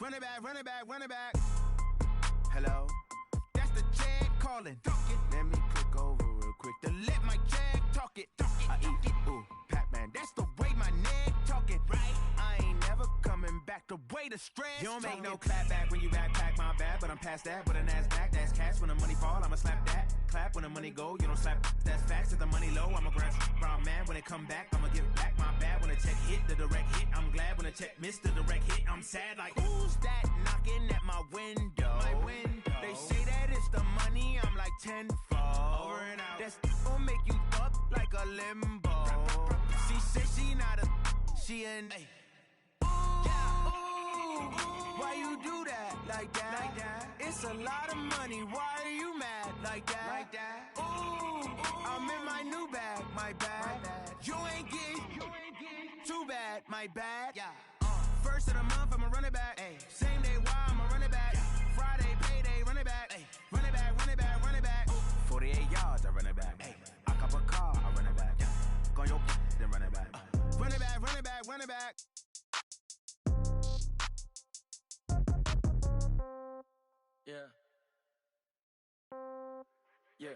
Run it back, run it back, run it back. Hello? That's the jag calling. Let me click over real quick to let my jag talk it. I eat it, ooh, Pac-Man. That's the way my neck talking. Right? I ain't never coming back. The way the stress. You don't make no clap back when you backpack, my bad. But I'm past that with a NASDAQ. That's cash. When the money fall, I'ma slap that. Clap when the money go, you don't slap. That's facts. If the money low, I'ma grab brown man. When it come back, I'ma give back my bad. When the check hit, the direct hit. I'm glad when the check missed the direct hit. I'm sad like, who's that knocking at my window? My window. They say that it's the money, I'm like tenfold. Over and out. That's gon' make you up like a limbo. She said she not a, she an. Ooh, why you do that like that? Like that? It's a lot of money. Why are you mad like that? Like that? Ooh, I'm in my new bag, my bad. You ain't getting too bad, my bad. Yeah. First of the month, I'ma run it back. Ay. Same day, why I'ma run it back. Friday, payday, run it back. Ay. Run it back, run it back, run it back. 48 yards, I run it back. Ay. I cop a car, I run it back. Go on your then run it back. Run it back, run it back, run it back. Yeah. Yeah.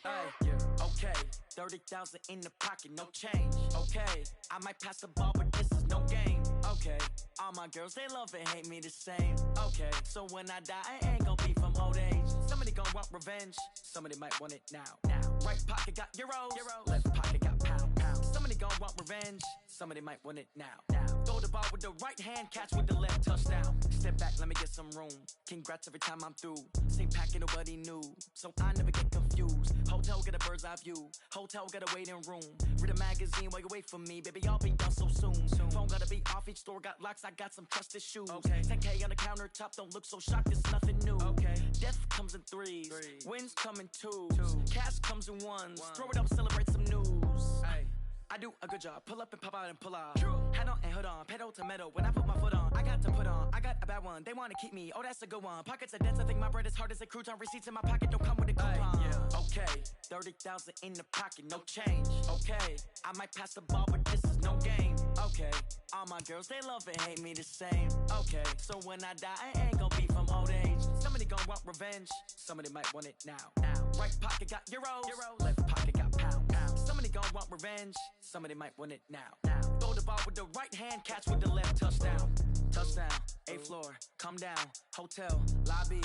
Hey, yeah. Okay, 30,000 in the pocket, no change. Okay, I might pass the ball, but this is no game. Okay, all my girls, they love and hate me the same. Okay, so when I die, I ain't gon' be from old age. Somebody gon' want revenge, somebody might want it now. Right pocket got euros, left pocket got pound. Somebody gon' want revenge, somebody might want it now. Throw the ball with the right hand, catch with the left, touchdown. Step back, let me get some room. Congrats every time I'm through. Same packet, nobody knew, so I never get confused. Hotel get a bird's eye view, hotel got a waiting room. Read a magazine while you wait for me, baby, I'll be done so soon. Phone gotta be off, each store got locks, I got some trusted shoes. Okay. 10K on the countertop, don't look so shocked, it's nothing new. Okay. Death comes in threes, wins come in twos. Cash comes in ones, throw it up, celebrate some news. Ay. I do a good job, pull up and pop out and pull out. True. Head on and hood on, pedal to metal. When I put my foot on, I got to put on. I got a bad one, they wanna keep me. Oh, that's a good one. Pockets are dense, I think my bread is hard as a crouton. Receipts in my pocket don't come with a coupon. Yeah. Okay, 30,000 in the pocket, no change. Okay, I might pass the ball, but this is no game. Okay, all my girls, they love and hate me the same. Okay, so when I die, I ain't gon' be from old age. Somebody gon' want revenge, somebody might want it now. Right pocket got euros, left pocket got pound. Somebody gon' want revenge, somebody might want it now. Throw the ball with the right hand, catch with the left, touchdown. Touchdown, 8th floor, come down, hotel, lobby.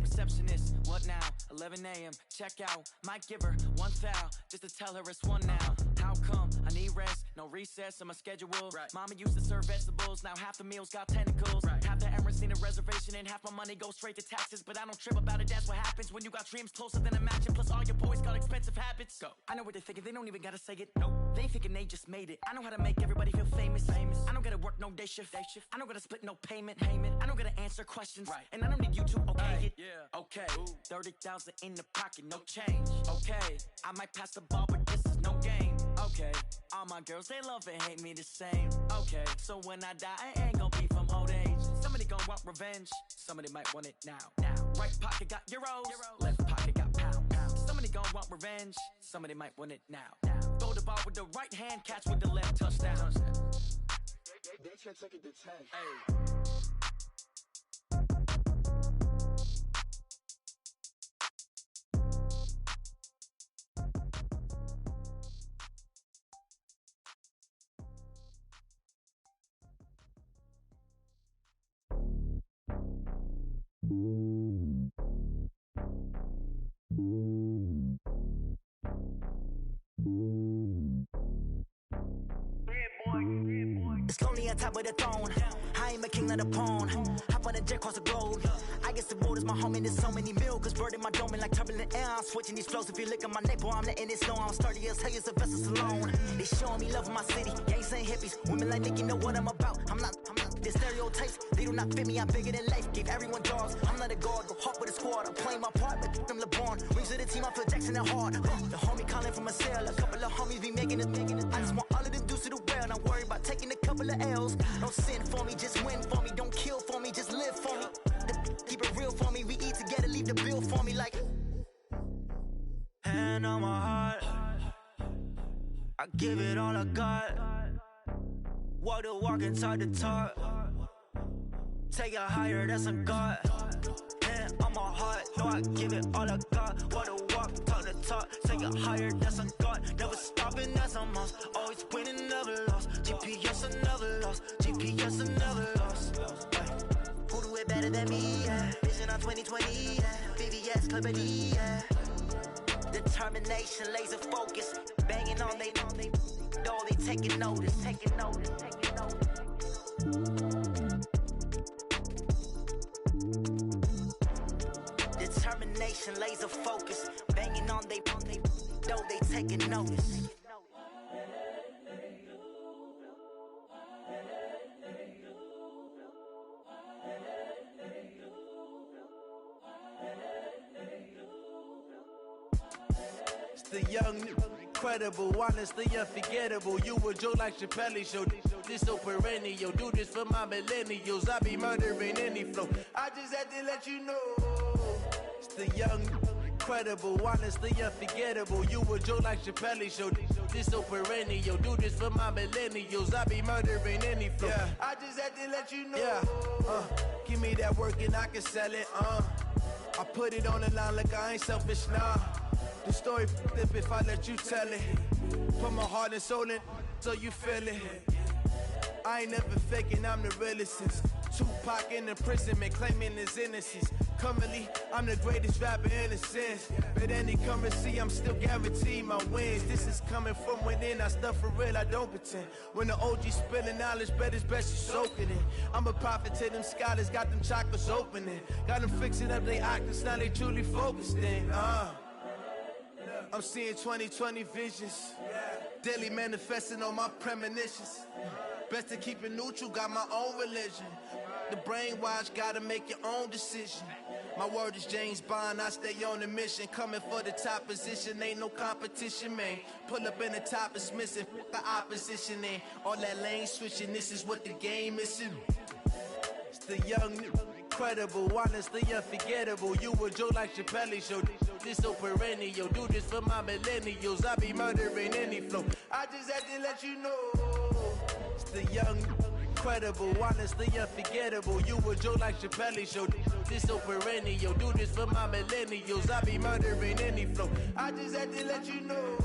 Receptionist, what now? 11 a.m., check out. Might give her one foul, just to tell her it's one now. How come? I need rest, no recess on my schedule. Right. Mama used to serve vegetables, now half the meals got tentacles. Right. Half the Emirates need a reservation and half my money goes straight to taxes. But I don't trip about it, that's what happens when you got dreams closer than a mansion. Plus all your boys got expensive habits. Go. I know what they're thinking, they don't even gotta say it. Nope. They thinking they just made it. I know how to make everybody feel famous. I don't gotta work no day shift. I don't gotta split no payment. I don't gotta answer questions. Right. And I don't need you to okay it. Yeah. Okay, 30,000 in the pocket, no change. Okay, I might pass the ball, but this is no game. Okay, all my girls, they love and hate me the same. Okay, so when I die, I ain't gon' be from old age. Somebody gon' want revenge, somebody might want it now. Right pocket got euros, left pocket got pound. Somebody gon' want revenge, somebody might want it now. Throw the ball with the right hand, catch with the left, touchdown. They can't take it to 10. Hey. It's lonely on top of the throne. I am a king of the pawn. Hop on a jet across the globe. I guess the road is my home and there's so many milkers burning my dome and like turbulent air. I'm switching these flows. If you look at my neck, boy, I'm letting it snow. I'm sturdy as hell, it's a vessel alone. They showing me love in my city. Gangs ain't hippies. Women like Nick, you know what I'm about. I'm not. The stereotypes, they do not fit me. I'm bigger than life. Gave everyone jobs. I'm not a guard. Go hop with a squad. I'm playing my part, but them LeBron. Rings to the team. I feel Jackson and hard. The homie calling from a cell. A couple of homies be making it. I just want all of them dudes to the well. Not worry about taking a couple of L's. Don't sin for me, just win for me. Don't kill for me, just live for me. Keep it real for me. We eat together, leave the bill for me like. Hand on my heart, I give it all I got. Walk the walk and talk the talk. Take it higher, that's a God. Hand on my heart, know I give it all I got. What a walk, talk the talk. Take it higher, that's a God. Never stopping, that's a must. Always winning, never lost. GPS, I never lost. GPS, I never lost. Who do it better than me? Yeah. Vision on 2020. Yeah. VVS, Clipper D. Yeah. Determination, laser focus. Banging on they know they taking notice. Taking notice. Taking notice. Determination, laser focus, banging on they know they taking notice. It's the young, incredible, honestly unforgettable. You a Joe like Chappelle show. This so perennial, do this for my millennials. I be murdering any flow. I just had to let you know. It's the young, incredible, honestly unforgettable. You a Joe like Chappelle show. This so perennial, do this for my millennials. I be murdering any flow. Yeah. I just had to let you know. Yeah. Give me that work and I can sell it. I put it on the line like I ain't selfish, nah. The story flip if I let you tell it. Put my heart and soul in so you feel it. I ain't never faking, I'm the realest since Tupac in imprisonment, claiming his innocence. Currently, I'm the greatest rapper in a sense. But any currency, I'm still guaranteed my wins. This is coming from within, I stuff for real, I don't pretend. When the OG spilling knowledge, bet it's best you soaking it. I'm a prophet to them scholars, got them chakras opening. Got them fixing up they octaves, now they truly focused in. I'm seeing 2020 visions. Daily manifesting on my premonitions. Best to keep it neutral, got my own religion. The brainwash, gotta make your own decision. My word is James Bond, I stay on the mission. Coming for the top position, ain't no competition, man. Pull up in the top, it's missing, the opposition in. All that lane switching, this is what the game is in. It's the young, incredible, honestly unforgettable. You a Joe like Chappelle show. This so perennial, do this for my millennials. I be murdering any flow. I just had to let you know. It's the young, incredible, honestly unforgettable. You a Joe like Chappelle show. This so perennial, do this for my millennials. I be murdering any flow. I just had to let you know.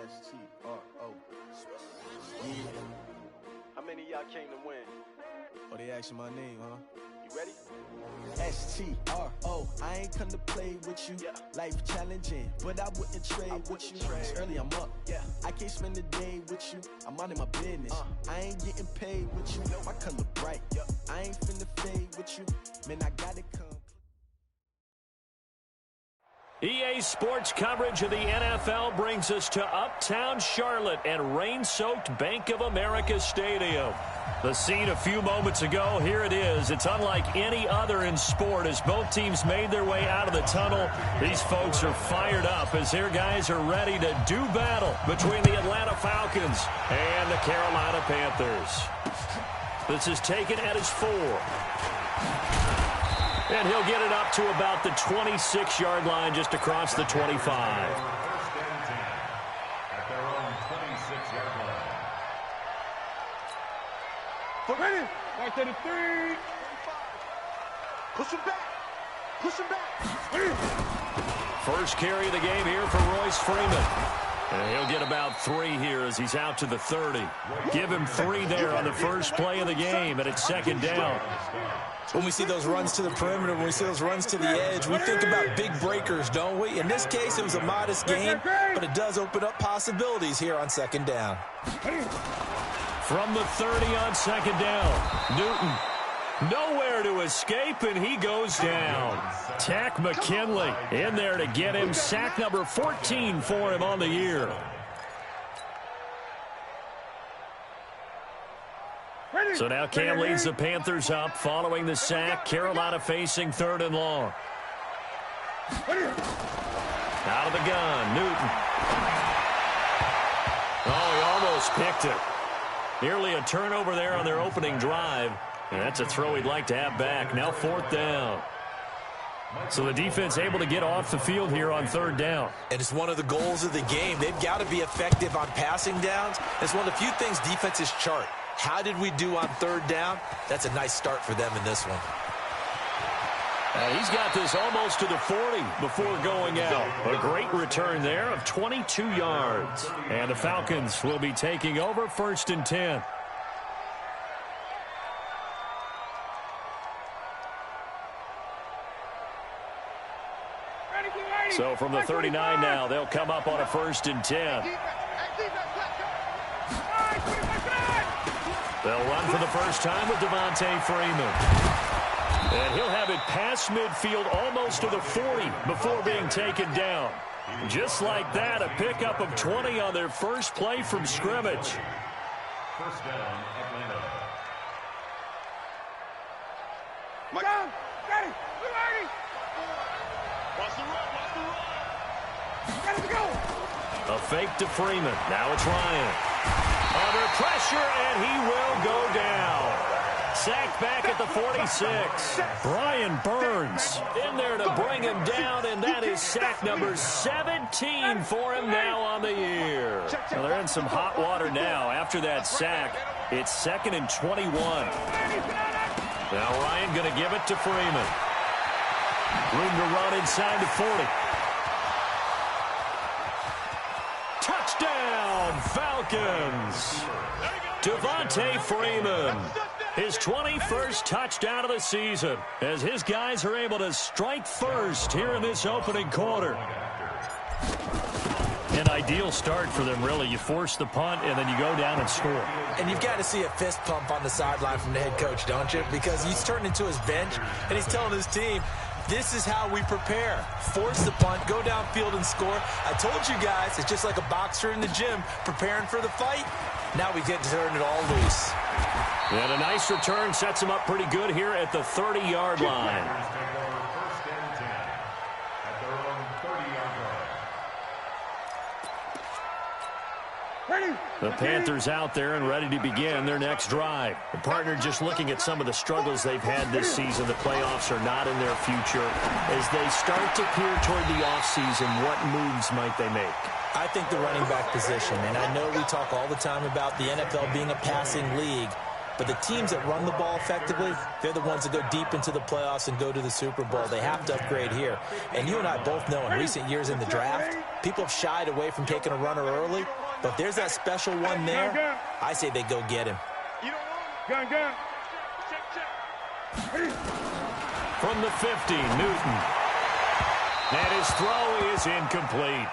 S-T-R-O. Yeah. How many of y'all came to win? Oh, they asking my name, huh? You ready? S-T-R-O. I ain't come to play with you. Yeah. Life challenging, but I wouldn't trade with you. It's early, I'm up. Yeah. I can't spend the day with you. I'm minding my business. I ain't getting paid with you. My color bright. Yep. I ain't finna fade with you. Man, I gotta come. EA Sports coverage of the NFL brings us to Uptown Charlotte and rain-soaked Bank of America Stadium. The scene a few moments ago, here it is. It's unlike any other in sport as both teams made their way out of the tunnel. These folks are fired up as their guys are ready to do battle between the Atlanta Falcons and the Carolina Panthers. This is taken at his 4. And he'll get it up to about the 26-yard line just across the 25. At their own 26-yard line. Ready? Back to the 3. Push him back. Push him back. First carry of the game here for Royce Freeman. And he'll get about 3 here as he's out to the 30. Give him 3 there on the first play of the game, and it's second down. When we see those runs to the perimeter, when we see those runs to the edge, we think about big breakers, don't we? In this case, it was a modest gain, but it does open up possibilities here on second down. From the 30 on second down, Newton nowhere to escape, and he goes down. Tack McKinley in there to get him. Sack number 14 for him on the year. So now Cam leads the Panthers up following the sack. Carolina facing 3rd and long. Out of the gun, Newton. Oh, he almost picked it. Nearly a turnover there on their opening drive. And that's a throw he'd like to have back. Now 4th down. So the defense able to get off the field here on 3rd down. And it's one of the goals of the game. They've got to be effective on passing downs. It's one of the few things defenses chart. How did we do on 3rd down? That's a nice start for them in this one. He's got this almost to the 40 before going out. A great return there of 22 yards. And the Falcons will be taking over 1st and 10. So from the 39 now, they'll come up on a 1st and 10. They'll run for the first time with Devontae Freeman. And he'll have it past midfield almost to the 40 before being taken down. Just like that, a pickup of 20 on their first play from scrimmage. 1st down, Atlanta. Down, ready, ready. Watch the run, watch the run. Ready to go. A fake to Freeman. Now it's Ryan. Under pressure, and he will go down. Sacked back at the 46. Brian Burns in there to bring him down, and that is sack number 17 for him now on the year. Well, they're in some hot water now. After that sack, it's 2nd and 21. Now Ryan going to give it to Freeman. Room to run inside the 40. Touchdown, Falcons. Devontae Freeman. His 21st touchdown of the season as his guys are able to strike first here in this opening quarter. An ideal start for them, really. You force the punt, and then you go down and score. And you've got to see a fist pump on the sideline from the head coach, don't you? Because he's turned into his bench, and he's telling his team, this is how we prepare. Force the punt, go downfield and score. I told you guys, it's just like a boxer in the gym preparing for the fight. Now we get to turn it all loose. And a nice return sets him up pretty good here at the 30-yard line. The Panthers out there and ready to begin their next drive. The partner just looking at some of the struggles they've had this season. The playoffs are not in their future. As they start to peer toward the offseason, what moves might they make? I think the running back position, and I know we talk all the time about the NFL being a passing league, but the teams that run the ball effectively, they're the ones that go deep into the playoffs and go to the Super Bowl. They have to upgrade here. And you and I both know in recent years in the draft, people have shied away from taking a runner early, but there's that special one there. I say they go get him. Gun. From the 50, Newton. And his throw is incomplete.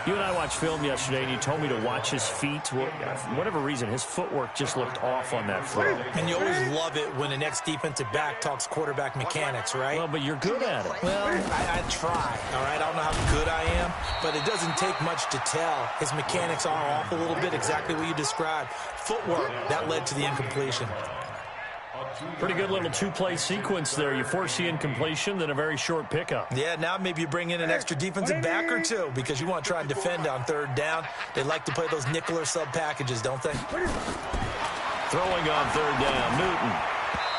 You and I watched film yesterday, and you told me to watch his feet. Well, for whatever reason, his footwork just looked off on that throw. And you always love it when the next defensive back talks quarterback mechanics, right? Well, but you're good at it. Well, I try, all right? I don't know how good I am, but it doesn't take much to tell. His mechanics are off a little bit, exactly what you described. Footwork, that led to the incompletion. Pretty good little two-play sequence there. You force the incompletion, then a very short pickup. Yeah, now maybe you bring in an extra defensive back or two because you want to try and defend on 3rd down. They like to play those nickel or sub packages, don't they? Throwing on 3rd down, Newton.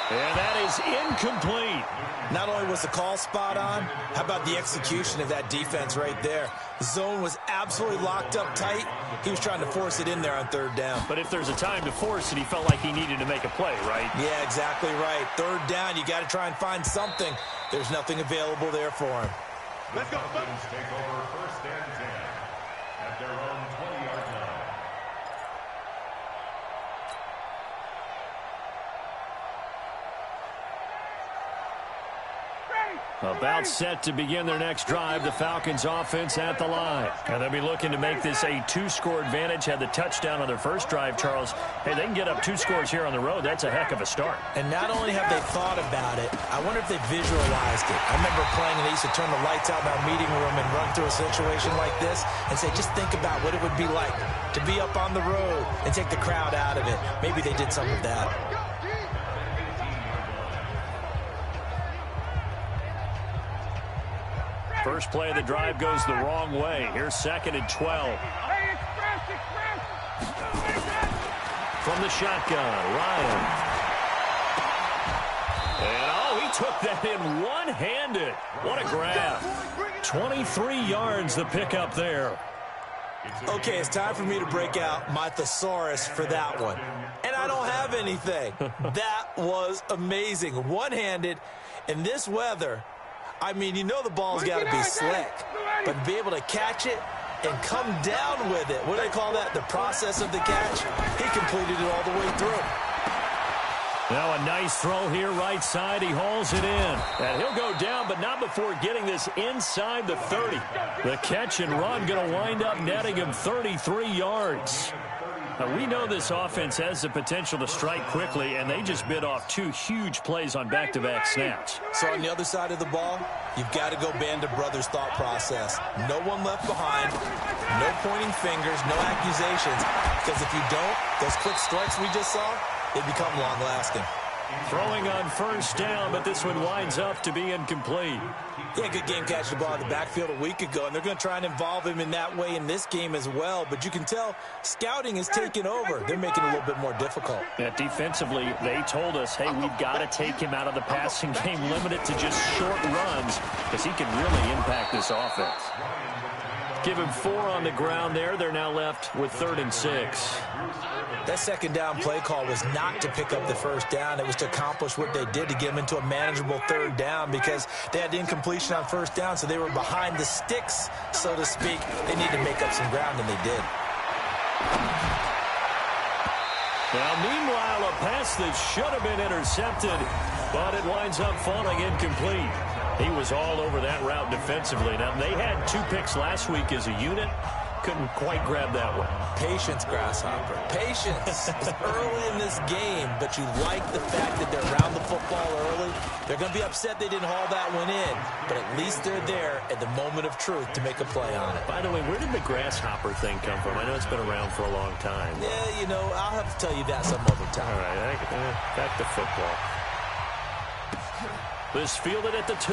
And that is incomplete. Not only was the call spot on, how about the execution of that defense right there? The zone was absolutely locked up tight. He was trying to force it in there on 3rd down. But if there's a time to force it, he felt like he needed to make a play, right? Yeah, exactly right. 3rd down, you got to try and find something. There's nothing available there for him. Let's go. Falcons take over 1st and 10 at their own 20-yard line. About set to begin their next drive, the Falcons offense at the line. And they'll be looking to make this a 2-score advantage. Had the touchdown on their first drive, Charles. Hey, they can get up 2 scores here on the road. That's a heck of a start. And not only have they thought about it, I wonder if they visualized it. I remember playing and they used to turn the lights out in our meeting room and run through a situation like this and say, just think about what it would be like to be up on the road and take the crowd out of it. Maybe they did some of that. First play of the drive goes the wrong way. Here's 2nd and 12. From the shotgun, Ryan. And, oh, he took that in one-handed. What a grab. 23 yards the pickup there. Okay, it's time for me to break out my thesaurus for that one. And I don't have anything. That was amazing. One-handed in this weather. I mean, you know the ball's got to be slick. But to be able to catch it and come down with it, what do they call that? The process of the catch? He completed it all the way through. Now a nice throw here right side. He hauls it in. And he'll go down, but not before getting this inside the 30. The catch and run going to wind up netting him 33 yards. Now, we know this offense has the potential to strike quickly, and they just bit off 2 huge plays on back-to-back snaps. So on the other side of the ball, you've got to go Band of Brothers thought process. No one left behind, no pointing fingers, no accusations, because if you don't, those quick strikes we just saw, they become long-lasting. Throwing on first down, but this one winds up to be incomplete. Yeah, good game catching the ball in the backfield a week ago, and they're going to try and involve him in that way in this game as well. But you can tell scouting is taking over. They're making it a little bit more difficult. Yeah, defensively, they told us, hey, we've got to take him out of the passing game, limit it to just short runs, because he can really impact this offense. Give him 4 on the ground there. They're now left with 3rd and 6. That second down play call was not to pick up the first down. It was to accomplish what they did to get them into a manageable 3rd down because they had incompletion on first down, so they were behind the sticks, so to speak. They need to make up some ground, and they did. Now, meanwhile, a pass that should have been intercepted, but it winds up falling incomplete. He was all over that route defensively. Now, they had 2 picks last week as a unit. Couldn't quite grab that one. Patience, Grasshopper. Patience. It's early in this game, but you like the fact that they're around the football early. They're going to be upset they didn't haul that one in, but at least they're there at the moment of truth to make a play on it. By the way, where did the Grasshopper thing come from? I know it's been around for a long time. Yeah, you know, I'll have to tell you that some other time. All right, back to football. This fielded at the 2.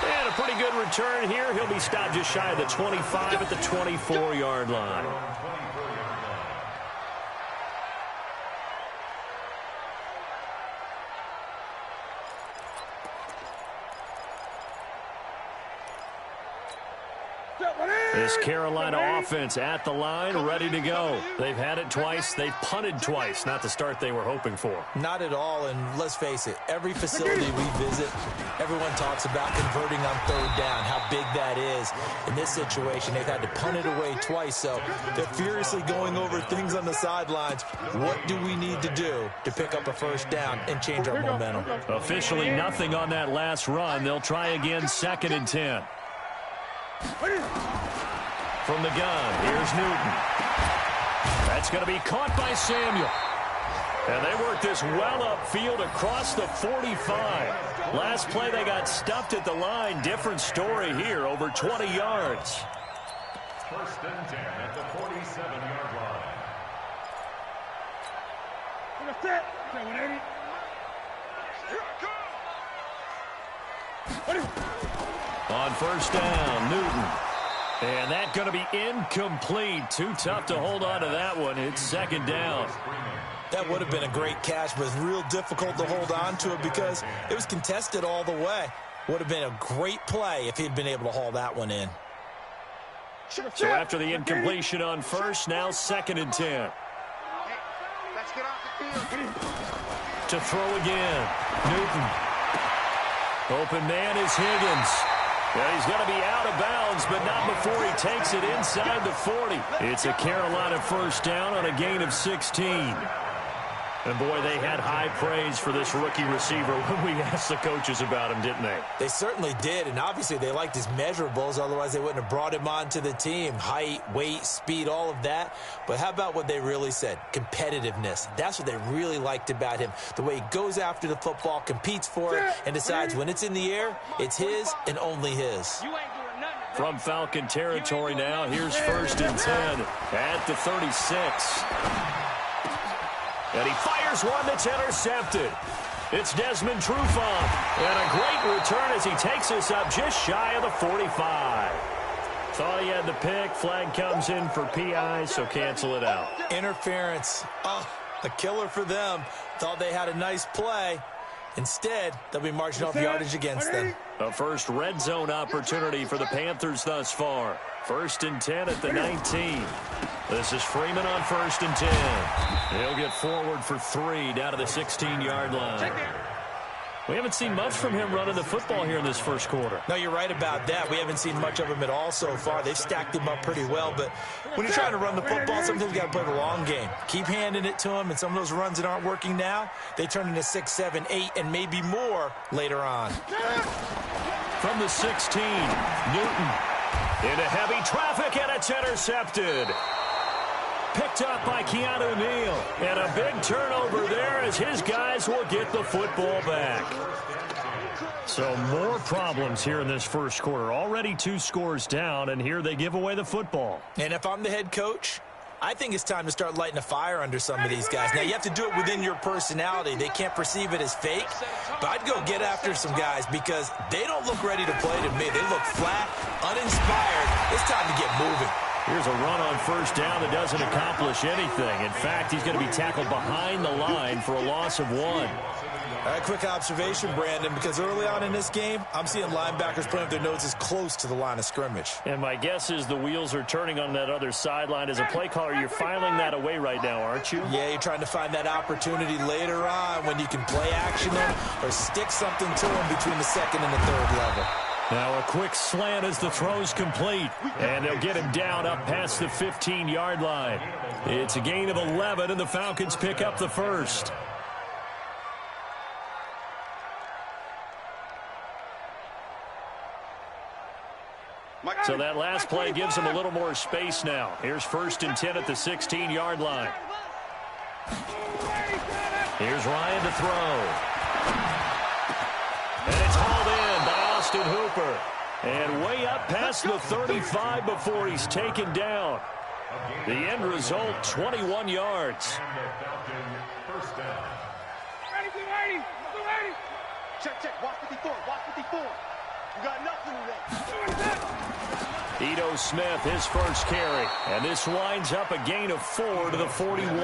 And a pretty good return here. He'll be stopped just shy of the 25 at the 24-yard line. This Carolina offense at the line, ready to go. They've had it twice. They've punted twice. Not the start they were hoping for. Not at all, and let's face it, every facility we visit, everyone talks about converting on 3rd down, how big that is. In this situation, they've had to punt it away twice, so they're furiously going over things on the sidelines. What do we need to do to pick up a first down and change our momentum? Officially nothing on that last run. They'll try again, 2nd and 10. From the gun, here's Newton. That's going to be caught by Samuel. And they work this well upfield across the 45. Last play, they got stuffed at the line. Different story here, over 20 yards. 1st and 10 at the 47-yard line. On first down, Newton. And that's going to be incomplete. Too tough to hold on to that one. It's 2nd down. That would have been a great catch, but it's real difficult to hold on to it because it was contested all the way. Would have been a great play if he'd been able to haul that one in. So after the incompletion on first, now 2nd and 10. Let's get off the field. To throw again, Newton. Open man is Higgins. Yeah, he's going to be out of bounds, but not before he takes it inside the 40. It's a Carolina first down on a gain of 16. And, boy, they had high praise for this rookie receiver when we asked the coaches about him, didn't they? They certainly did, and obviously they liked his measurables. Otherwise, they wouldn't have brought him onto the team. Height, weight, speed, all of that. But how about what they really said? Competitiveness. That's what they really liked about him. The way he goes after the football, competes for it, and decides when it's in the air, it's his and only his. From Falcon territory now, here's 1st and 10 at the 36. And he fires one that's intercepted. It's Desmond Trufant. And a great return as he takes us up just shy of the 45. Thought he had the pick. Flag comes in for PI, so cancel it out. Interference. Oh, a killer for them. Thought they had a nice play. Instead, they'll be marching off yardage against them. A first red zone opportunity for the Panthers thus far. 1st and 10 at the 19. This is Freeman on 1st and 10. He'll get forward for 3 down to the 16-yard line. We haven't seen much from him running the football here in this first quarter. No, you're right about that. We haven't seen much of him at all so far. They've stacked him up pretty well, but when you're trying to run the football, sometimes you got to play the long game. Keep handing it to him, and some of those runs that aren't working now, they turn into 6, 7, 8, and maybe more later on. From the 16, Newton into heavy traffic, and it's intercepted. Picked up by Keanu Neal. And a big turnover there as his guys will get the football back. So more problems here in this first quarter. Already 2 scores down, and here they give away the football. And if I'm the head coach, I think it's time to start lighting a fire under some of these guys. Now, you have to do it within your personality. They can't perceive it as fake. But I'd go get after some guys because they don't look ready to play to me. They look flat, uninspired. It's time to get moving. Here's a run on 1st down that doesn't accomplish anything. In fact, he's going to be tackled behind the line for a loss of 1. All right, quick observation, Brandon, because early on in this game, I'm seeing linebackers putting up their noses close to the line of scrimmage. And my guess is the wheels are turning on that other sideline. As a play caller, you're filing that away right now, aren't you? Yeah, you're trying to find that opportunity later on when you can play action them or stick something to them between the 2nd and the 3rd level. Now a quick slant as the throw's complete. And they'll get him down up past the 15-yard line. It's a gain of 11, and the Falcons pick up the first. So that last play gives them a little more space now. Here's 1st and 10 at the 16-yard line. Here's Ryan to throw. And it's hauled in by Austin Hooper. And way up past the 35 before he's taken down. The end result, 21 yards. Check. Watch 54. Watch 54. You got nothing left. Ito Smith, his first carry. And this winds up a gain of 4 to the 41.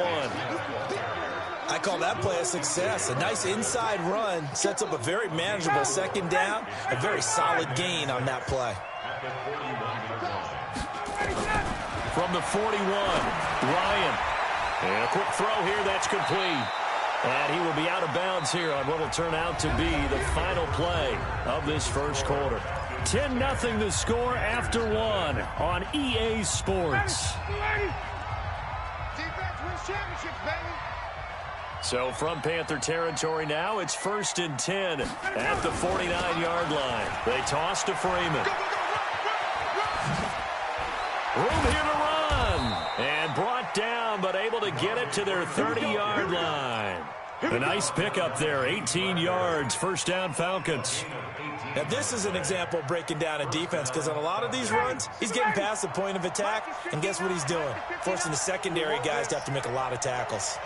I call that play a success. A nice inside run sets up a very manageable 2nd down. A very solid gain on that play. From the 41, Ryan. And a quick throw here, that's complete. And he will be out of bounds here on what will turn out to be the final play of this first quarter. 10-0 the score after 1 on EA Sports. Defense wins championships, baby. So from Panther territory now, it's 1st and 10 at the 49-yard line. They toss to Freeman. Room here to run. And brought down, but able to get it to their 30-yard line. A nice pickup there, 18 yards, 1st down Falcons. Now, this is an example of breaking down a defense because on a lot of these runs, he's getting past the point of attack, and guess what he's doing? Forcing the secondary guys to have to make a lot of tackles.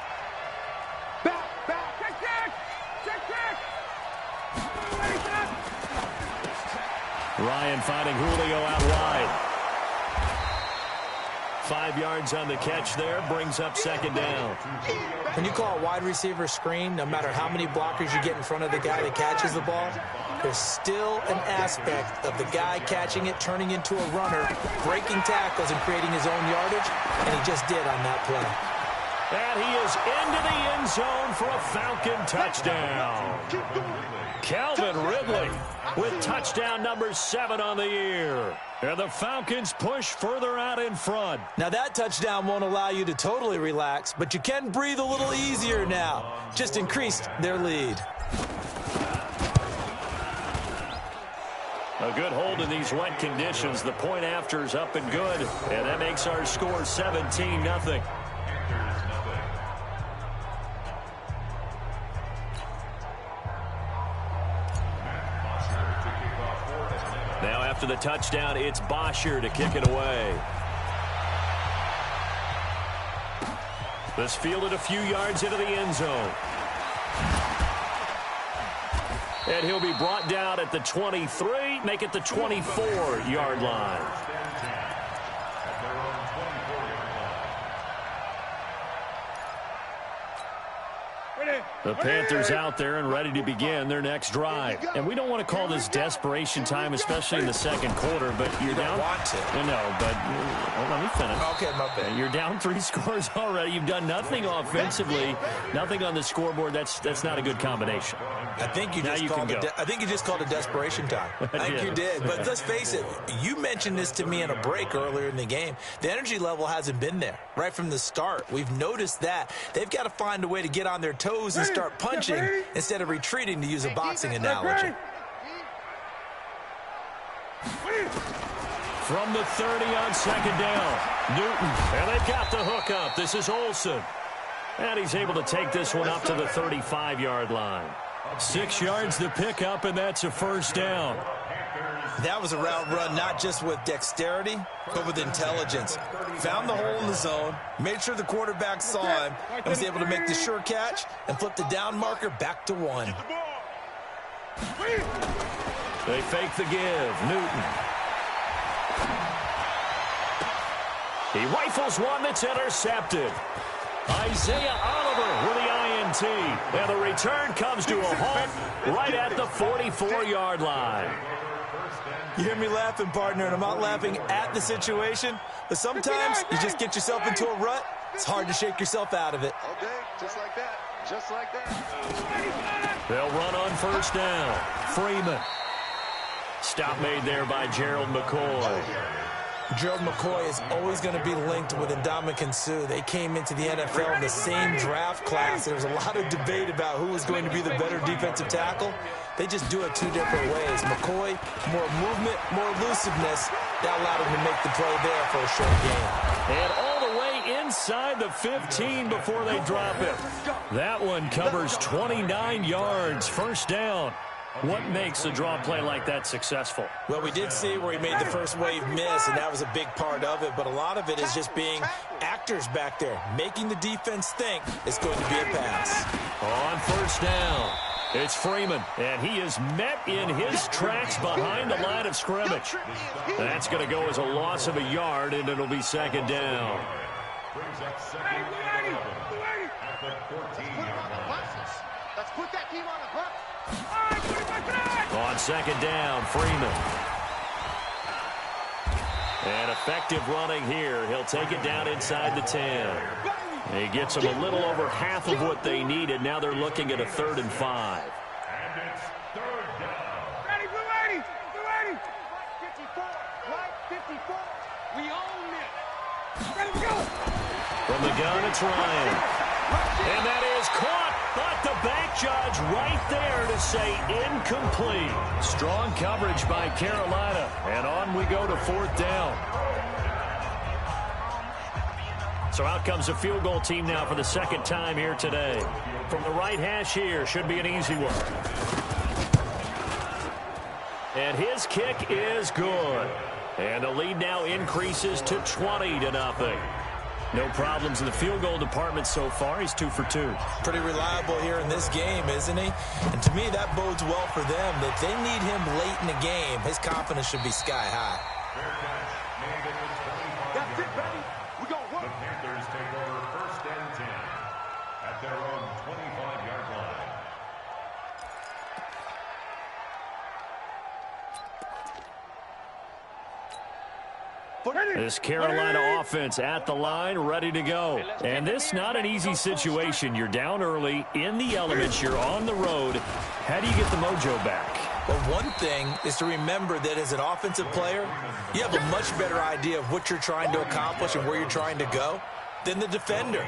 Ryan finding Julio out wide. 5 yards on the catch there, brings up 2nd down. When you call a wide receiver screen, no matter how many blockers you get in front of the guy that catches the ball, there's still an aspect of the guy catching it, turning into a runner, breaking tackles and creating his own yardage, and he just did on that play. And he is into the end zone for a Falcon touchdown. Calvin Ridley with touchdown number 7 on the year. And the Falcons push further out in front. Now that touchdown won't allow you to totally relax, but you can breathe a little easier now. Just increased their lead. A good hold in these wet conditions. The point after is up and good. And that makes our score 17-0. Now after the touchdown, it's Bosher to kick it away. This fielded a few yards into the end zone. And he'll be brought down at the 23, make it the 24-yard line. The Panthers out there and ready to begin their next drive. And we don't want to call this desperation time, especially in the second quarter, but you're down. Want to. No, but let me finish. Okay, my bad. You're down 3 scores already. You've done nothing offensively, nothing on the scoreboard. That's not a good combination. I think you just called it desperation time. I think you did. But let's face it, you mentioned this to me in a break earlier in the game. The energy level hasn't been there right from the start. We've noticed that. They've got to find a way to get on their toes and start punching instead of retreating, to use a boxing analogy. From the 30 on second down, Newton, and they've got the hook up. This is Olsen. And he's able to take this one up to the 35-yard line. 6 yards to pick up, and that's a first down. That was a route run not just with dexterity, but with intelligence. Found the hole in the zone, made sure the quarterback saw him, and was able to make the sure catch and flip the down marker back to 1. They fake the give. Newton. He rifles one that's intercepted. Isaiah Oliver with the INT. And the return comes to a halt right at the 44-yard line. You hear me laughing, partner, and I'm not laughing at the situation, but sometimes you just get yourself into a rut. It's hard to shake yourself out of it. Okay, just like that. Just like that. They'll run on first down. Freeman. Stop made there by Gerald McCoy. Gerald McCoy is always going to be linked with Ndamukong Suh. They came into the NFL in the same draft class. There was a lot of debate about who was going to be the better defensive tackle. They just do it 2 different ways. McCoy, more movement, more elusiveness. That allowed him to make the play there for a short game. And all the way inside the 15 before they drop it. That one covers 29 yards. First down. What makes a draw play like that successful? Well, we did see where he made the first wave miss, and that was a big part of it. But a lot of it is just being actors back there, making the defense think it's going to be a pass. On first down, it's Freeman, and he is met in his tracks behind the line of scrimmage. That's going to go as a loss of a yard, and it'll be second down. Let's put that team on the hook. On second down, Freeman. And effective running here. He'll take it down inside the 10. He gets them a little over half of what they needed. Now they're looking at a 3rd and 5. And it's 3rd down. Ready, blue 80, blue 80. Right 54, right 54. We own it. Ready to go. From the gun, it's Ryan. And that is caught. But the back judge right there to say incomplete. Strong coverage by Carolina. And on we go to 4th down. So out comes the field goal team now for the second time here today. From the right hash here, should be an easy one. And his kick is good. And the lead now increases to 20-0. No problems in the field goal department so far. He's 2 for 2. Pretty reliable here in this game, isn't he? And to me, that bodes well for them. If they need him late in the game, his confidence should be sky high. That's it, ready. We go work. The Panthers take over 1st and 10 at their own 25-yard line. This Carolina offense at the line, ready to go. And this not an easy situation. You're down early, in the elements, you're on the road. How do you get the mojo back? Well, one thing is to remember that as an offensive player, you have a much better idea of what you're trying to accomplish and where you're trying to go than the defender.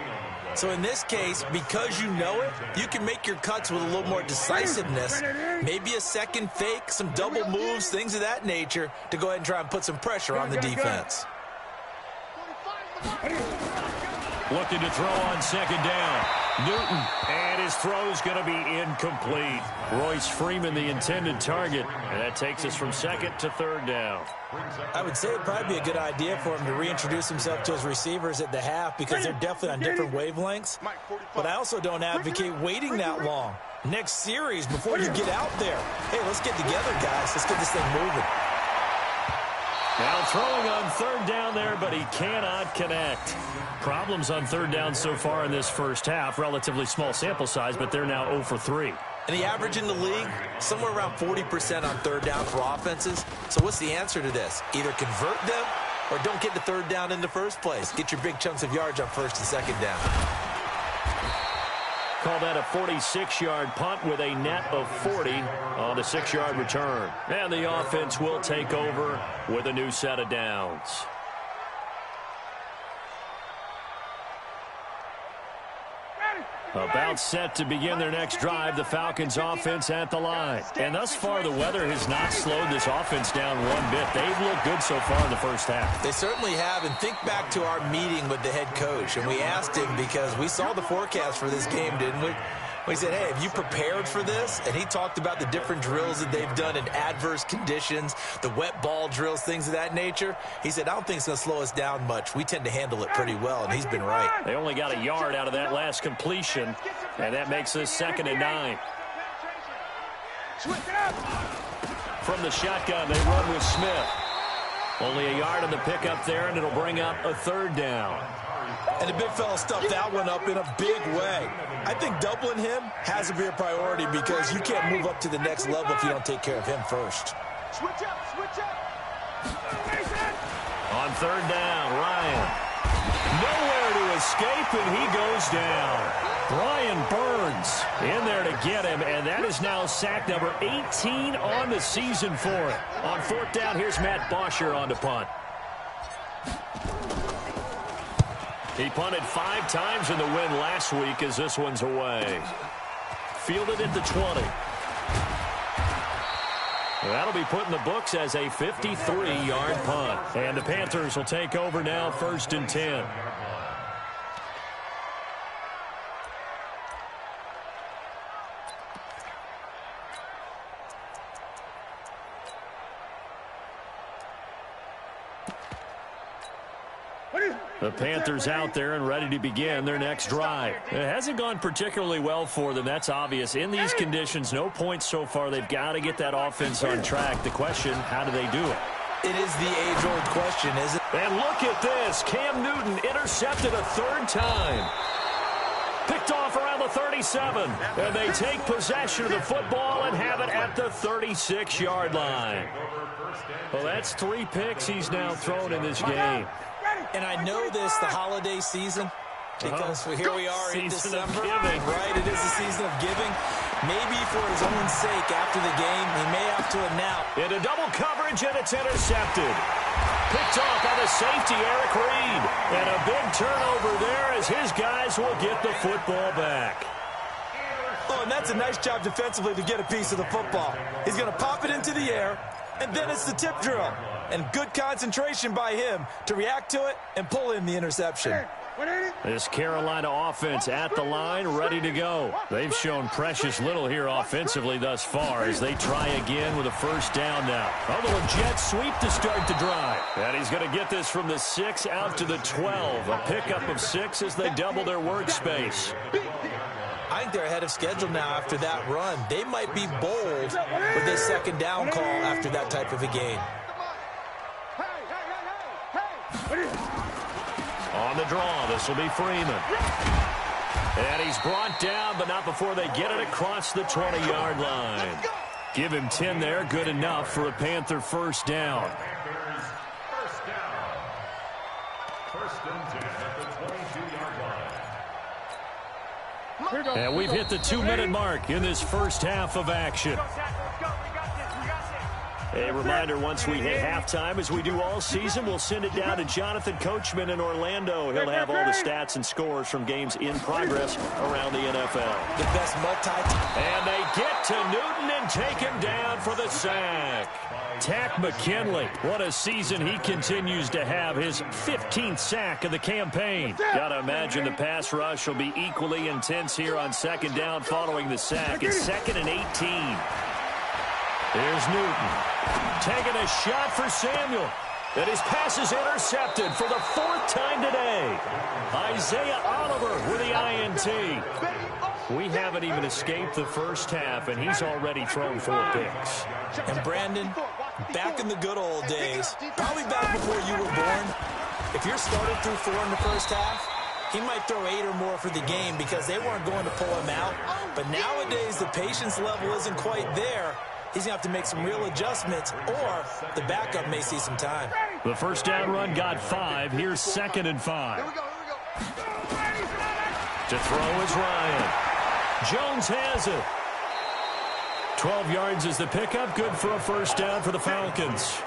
So in this case, because you know it, you can make your cuts with a little more decisiveness. Maybe a second fake, some double moves, things of that nature to go ahead and try and put some pressure on the defense. Looking to throw on second down. Newton, and his throw is going to be incomplete. Royce Freeman, the intended target, and that takes us from second to third down. I would say it'd probably be a good idea for him to reintroduce himself to his receivers at the half because they're definitely on different wavelengths. But I also don't advocate waiting that long. Next series before you get out there. Hey, let's get together, guys. Let's get this thing moving. Now throwing on third down there, but he cannot connect. Problems on third down so far in this first half. Relatively small sample size, but they're now 0 for 3. And the average in the league, somewhere around 40% on third down for offenses. So what's the answer to this? Either convert them or don't get the third down in the first place. Get your big chunks of yards on first and second down. Call that a 46-yard punt with a net of 40 on the 6-yard return. And the offense will take over with a new set of downs. About set to begin their next drive, the Falcons offense at the line. And thus far, the weather has not slowed this offense down one bit. They've looked good so far in the first half. They certainly have. And think back to our meeting with the head coach. And we asked him because we saw the forecast for this game, didn't we? We said, hey, have you prepared for this? And he talked about the different drills that they've done in adverse conditions, the wet ball drills, things of that nature. He said, I don't think it's going to slow us down much. We tend to handle it pretty well, and he's been right. They only got a yard out of that last completion, and that makes this 2nd and 9. From the shotgun, they run with Smith. Only a yard on the pickup there, and it'll bring up a third down. And the big fella stuffed that one up in a big way. I think doubling him has to be a priority because you can't move up to the next level if you don't take care of him first. Switch up, switch up. On third down, Ryan. Nowhere to escape, and he goes down. Brian Burns in there to get him, and that is now sack number 18 on the season for him. On 4th down, here's Matt Bosher on to punt. He punted 5 times in the win last week as this one's away. Fielded at the 20. That'll be put in the books as a 53-yard punt. And the Panthers will take over now, 1st and 10. The Panthers out there and ready to begin their next drive. It hasn't gone particularly well for them. That's obvious. In these conditions, no points so far. They've got to get that offense on track. The question, how do they do it? It is the age-old question, isn't it? And look at this. Cam Newton intercepted a 3rd time. Picked off around the 37. And they take possession of the football and have it at the 36-yard line. Well, that's 3 picks he's now thrown in this game. And I know this, the holiday season, because here we are in December, right? It is a season of giving. Maybe for his own sake after the game, he may have to announce. Into double coverage, and it's intercepted. Picked off by the safety, Eric Reed. And a big turnover there as his guys will get the football back. Oh, and that's a nice job defensively to get a piece of the football. He's going to pop it into the air, and then it's the tip drill. And good concentration by him to react to it and pull in the interception. This Carolina offense at the line, ready to go. They've shown precious little here offensively thus far as they try again with a 1st down now. A little jet sweep to start the drive. And he's going to get this from the 6 out to the 12. A pickup of 6 as they double their workspace. I think they're ahead of schedule now after that run. They might be bold with this 2nd down call after that type of a game. On the draw, this will be Freeman. And he's brought down, but not before they get it across the 20-yard line. Give him 10 there, good enough for a Panther 1st down. First and 10 at the 22-yard line. And we've hit the 2-minute mark in this first half of action. A reminder, once we hit halftime, as we do all season, we'll send it down to Jonathan Coachman in Orlando. He'll have all the stats and scores from games in progress around the NFL. The best And they get to Newton and take him down for the sack. Tack McKinley, what a season he continues to have, his 15th sack of the campaign. Gotta imagine the pass rush will be equally intense here on second down following the sack. It's 2nd and 18. Here's Newton, taking a shot for Samuel. And his pass is intercepted for the 4th time today. Isaiah Oliver with the INT. We haven't even escaped the first half, and he's already thrown 4 picks. And Brandon, back in the good old days, probably back before you were born, if your starter threw 4 in the first half, he might throw 8 or more for the game because they weren't going to pull him out. But nowadays, the patience level isn't quite there. He's going to have to make some real adjustments, or the backup may see some time. The first down run got 5. Here's 2nd and 5. Here we go. To throw is Ryan. Jones has it. 12 yards is the pickup. Good for a first down for the Falcons.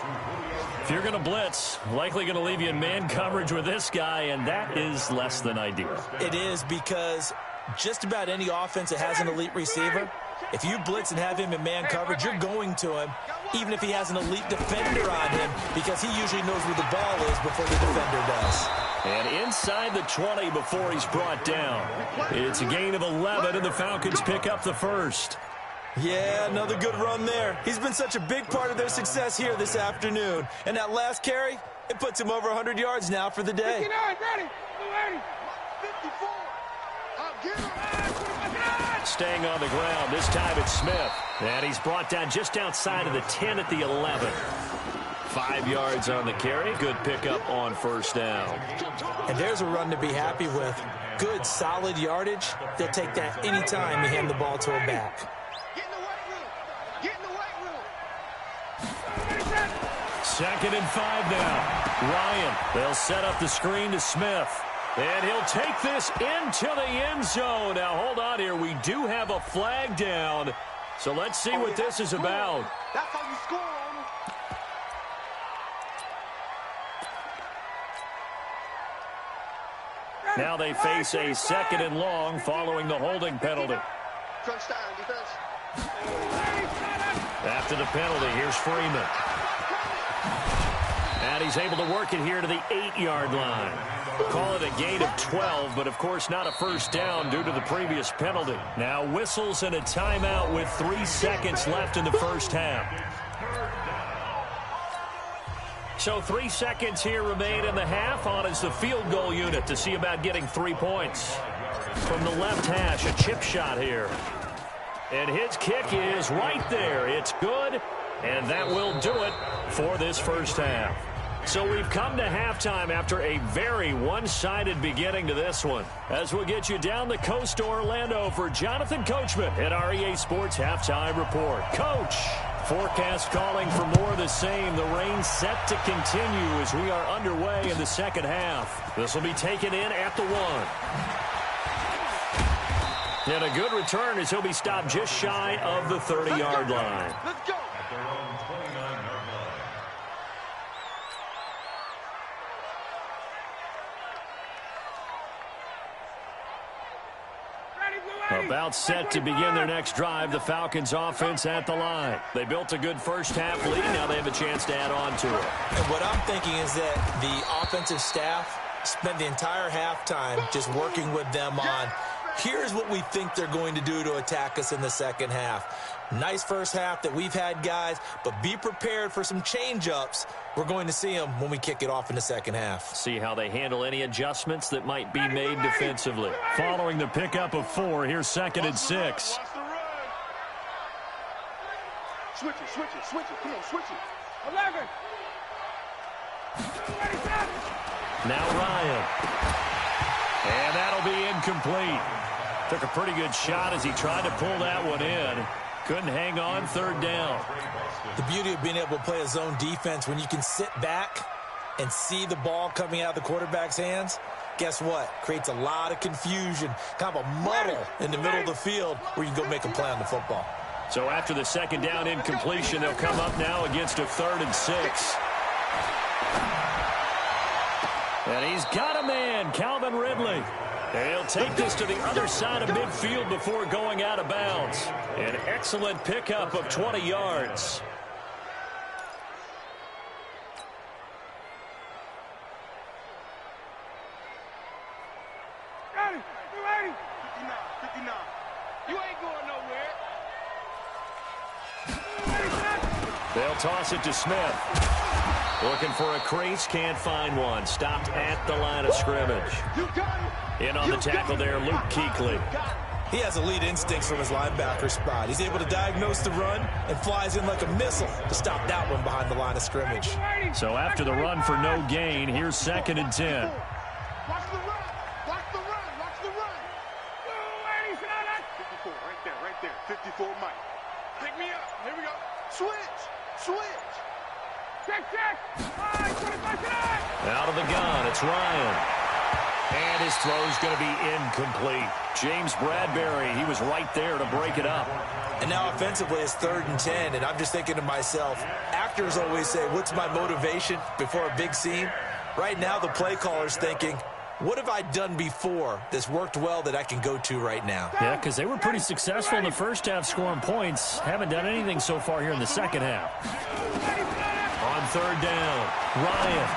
If you're going to blitz, likely going to leave you in man coverage with this guy, and that is less than ideal. It is, because just about any offense that has an elite receiver, if you blitz and have him in man coverage, you're going to him, even if he has an elite defender on him, because he usually knows where the ball is before the defender does. And inside the 20 before he's brought down. It's a gain of 11, and the Falcons pick up the first. Yeah, another good run there. He's been such a big part of their success here this afternoon. And that last carry, it puts him over 100 yards now for the day. 59, ready, 54. Staying on the ground, this time it's Smith. And he's brought down just outside of the 10 at the 11. 5 yards on the carry. Good pickup on first down. And there's a run to be happy with. Good, solid yardage. They'll take that anytime you hand the ball to a back. Get in the weight room. Get in the weight room. 2nd and 5 now. Ryan, they'll set up the screen to Smith. And he'll take this into the end zone. Now, hold on here. We do have a flag down. So let's see what this is about. That's how you score on them. Now they face a 2nd and long following the holding penalty. Crunch down, defense. After the penalty, here's Freeman. And he's able to work it here to the 8-yard line. Call it a gain of 12, but of course not a first down due to the previous penalty. Now whistles and a timeout with 3 seconds left in the first half. So 3 seconds here remain in the half. On is the field goal unit to see about getting 3 points. From the left hash, a chip shot here. And his kick is right there. It's good, and that will do it for this first half. So we've come to halftime after a very one-sided beginning to this one. As we'll get you down the coast to Orlando for Jonathan Coachman at our EA Sports Halftime Report. Coach, forecast calling for more of the same. The rain set to continue as we are underway in the second half. This will be taken in at the 1. And a good return as he'll be stopped just shy of the 30-yard line. Let's go. About set to begin their next drive, the Falcons offense at the line. They built a good first half lead. Now they have a chance to add on to it. And what I'm thinking is that the offensive staff spent the entire halftime just working with them on, here's what we think they're going to do to attack us in the second half. Nice first half that we've had, guys, but be prepared for some change-ups. We're going to see them when we kick it off in the second half. See how they handle any adjustments that might be made defensively. Following the pickup of 4, here's 2nd and 6. Switch it. Come on, switch it. 11. Now Ryan. And that'll be incomplete. Took a pretty good shot as he tried to pull that one in. Couldn't hang on, 3rd down. The beauty of being able to play a zone defense when you can sit back and see the ball coming out of the quarterback's hands, guess what? Creates a lot of confusion, kind of a muddle in the middle of the field where you can go make a play on the football. So after the second down incompletion, they'll come up now against a 3rd and 6. And he's got a man, Calvin Ridley. And he'll take this to the other side of midfield before going out of bounds. An excellent pickup of 20 yards. Ready, you ready? 59. You ain't going nowhere. They'll toss it to Smith. Looking for a crease, can't find one. Stopped at the line of scrimmage. In on the tackle there, Luke Kuechly. He has elite instincts from his linebacker spot. He's able to diagnose the run and flies in like a missile to stop that one behind the line of scrimmage. So after the run for no gain, here's 2nd and 10. Watch the run. Watch the run. Watch the run. 54, right there. 54, Mike. Pick me up. Here we go. Switch. Check. Out of the gun, it's Ryan. And his throw's going to be incomplete. James Bradbury, he was right there to break it up. And now offensively, it's 3rd and 10, and I'm just thinking to myself, actors always say, what's my motivation before a big scene? Right now, the play caller's thinking, what have I done before that's worked well that I can go to right now? Yeah, because they were pretty successful in the first half scoring points. Haven't done anything so far here in the second half. On 3rd down, Ryan.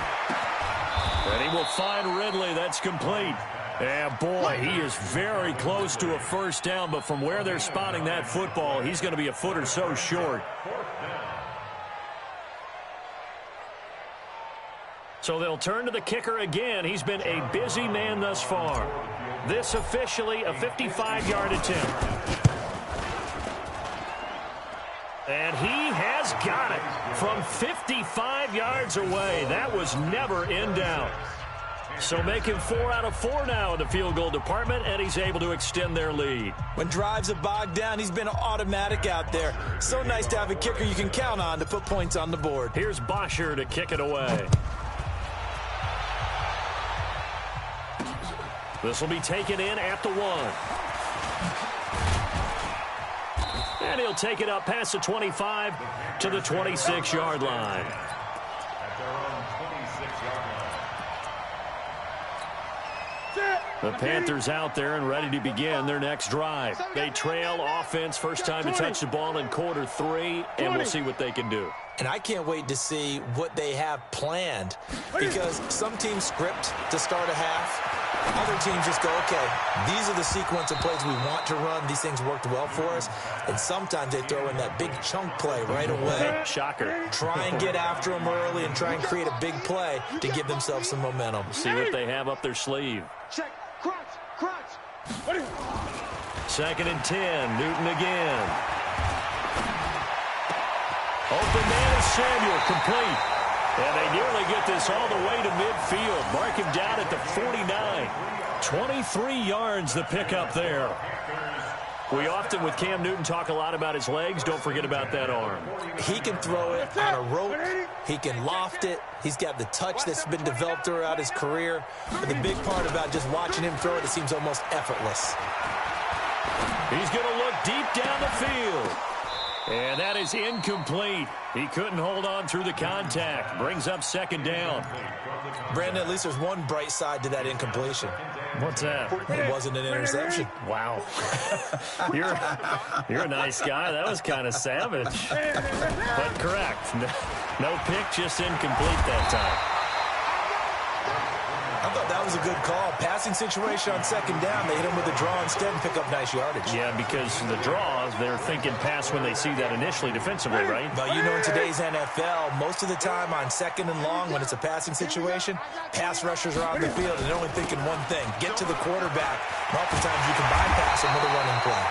And he will find Ridley. That's complete. And boy, he is very close to a first down, but from where they're spotting that football, he's going to be a foot or so short. So they'll turn to the kicker again. He's been a busy man thus far. This officially a 55-yard attempt. And he has got it from 55 yards away. That was never in doubt. So making 4 out of 4 now in the field goal department, and he's able to extend their lead. When drives are bogged down, he's been automatic out there. So nice to have a kicker you can count on to put points on the board. Here's Bosher to kick it away. This will be taken in at the 1. And he'll take it up past the 25 to the 26-yard line. At their own 26-yard line. The Panthers out there and ready to begin their next drive. They trail offense, first time to touch the ball in quarter 3, and we'll see what they can do. And I can't wait to see what they have planned, because some teams script to start a half. Other teams just go, okay, these are the sequence of plays we want to run. These things worked well for us. And sometimes they throw in that big chunk play right away. Shocker. Try and get after them early and try and create a big play to give themselves some momentum. See what they have up their sleeve. Check. Crunch. 2nd and 10. Newton again. Open man is Samuel, complete. And they nearly get this all the way to midfield. Mark him down at the 49. 23 yards the pickup there. We often, with Cam Newton, talk a lot about his legs. Don't forget about that arm. He can throw it on a rope. He can loft it. He's got the touch that's been developed throughout his career. But the big part about just watching him throw it, it seems almost effortless. He's going to look deep down the field. And that is incomplete. He couldn't hold on through the contact. Brings up 2nd down. Brandon, at least there's one bright side to that incompletion. What's that? It wasn't an interception. Wow. You're a nice guy. That was kind of savage. But correct. No pick, just incomplete that time. I thought that was a good call. Passing situation on 2nd down. They hit him with a draw instead and pick up nice yardage. Yeah, because the draws, they're thinking pass when they see that initially defensively, right? But you know, in today's NFL, most of the time on 2nd and long, when it's a passing situation, pass rushers are on the field and they're only thinking one thing, get to the quarterback. And oftentimes you can bypass him with a running play.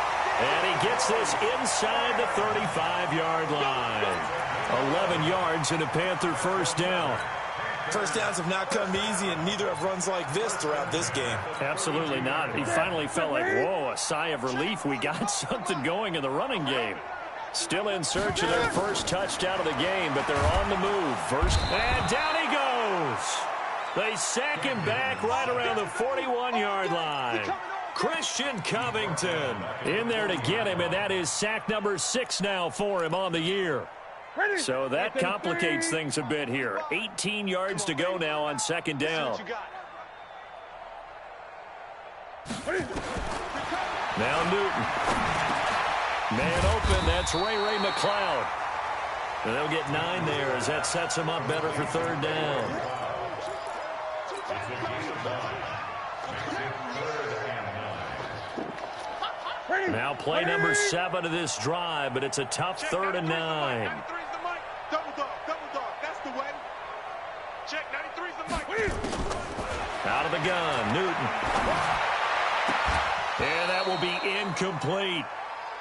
And he gets this inside the 35-yard line. 11 yards and a Panther first down. First downs have not come easy, and neither have runs like this throughout this game. Absolutely not. He finally felt like, whoa, a sigh of relief. We got something going in the running game. Still in search of their first touchdown of the game, but they're on the move. First, and down he goes. They sack him back right around the 41-yard line. Christian Covington in there to get him, and that is sack number 6 now for him on the year. So that complicates things a bit here. 18 yards to go now on second down. Now Newton. Man open, that's Ray McLeod. And they'll get 9 there as that sets him up better for third down. Now play number 7 of this drive, but it's a tough 3rd and 9. Double dog, that's the way. Check, 93's the mic. Out of the gun, Newton. And that will be incomplete.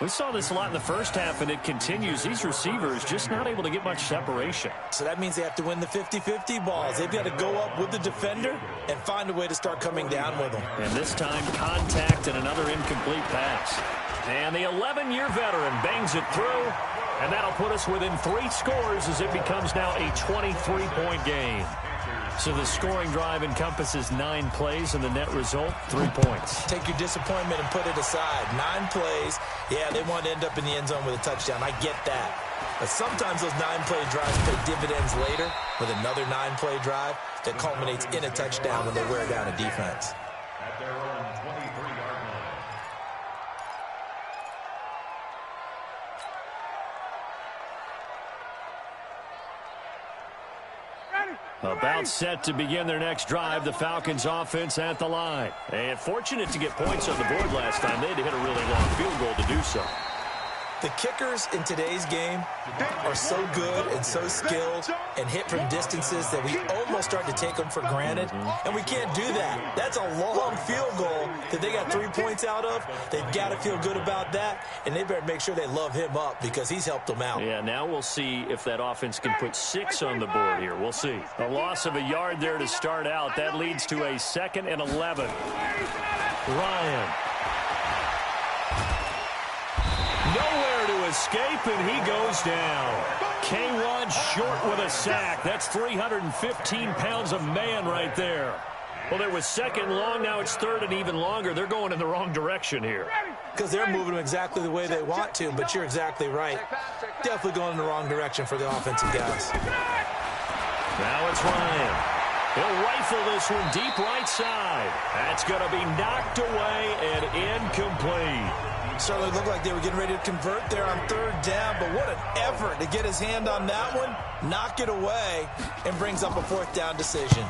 We saw this a lot in the first half, and it continues. These receivers just not able to get much separation. So that means they have to win the 50-50 balls. They've got to go up with the defender and find a way to start coming down with them. And this time, contact and another incomplete pass. And the 11-year veteran bangs it through, and that'll put us within 3 scores as it becomes now a 23-point game. So the scoring drive encompasses 9 plays, and the net result, 3 points. Take your disappointment and put it aside. 9 plays. Yeah, they want to end up in the end zone with a touchdown. I get that. But sometimes those 9-play drives pay dividends later with another 9-play drive that culminates in a touchdown when they wear down a defense. At their own 23-yard line. About set to begin their next drive, the Falcons offense at the line. And fortunate to get points on the board last time. They had to hit a really long field goal to do so. The kickers in today's game are so good and so skilled and hit from distances that we almost start to take them for granted, and we can't do that. That's a long field goal that they got 3 points out of. They've got to feel good about that, and they better make sure they love him up because he's helped them out. Yeah, now we'll see if that offense can put 6 on the board here. We'll see. A loss of a yard there to start out. That leads to a 2nd and 11. Ryan. Nowhere to escape, and he goes down. K1 short with a sack. That's 315 pounds of man right there. Well, it was 2nd long. Now it's 3rd and even longer. They're going in the wrong direction here. Because they're moving them exactly the way they want to, but you're exactly right. Definitely going in the wrong direction for the offensive guys. Now it's Ryan. He'll rifle this one deep right side. That's going to be knocked away and incomplete. Certainly looked like they were getting ready to convert there on 3rd down, but what an effort to get his hand on that one, knock it away, and brings up a 4th down decision.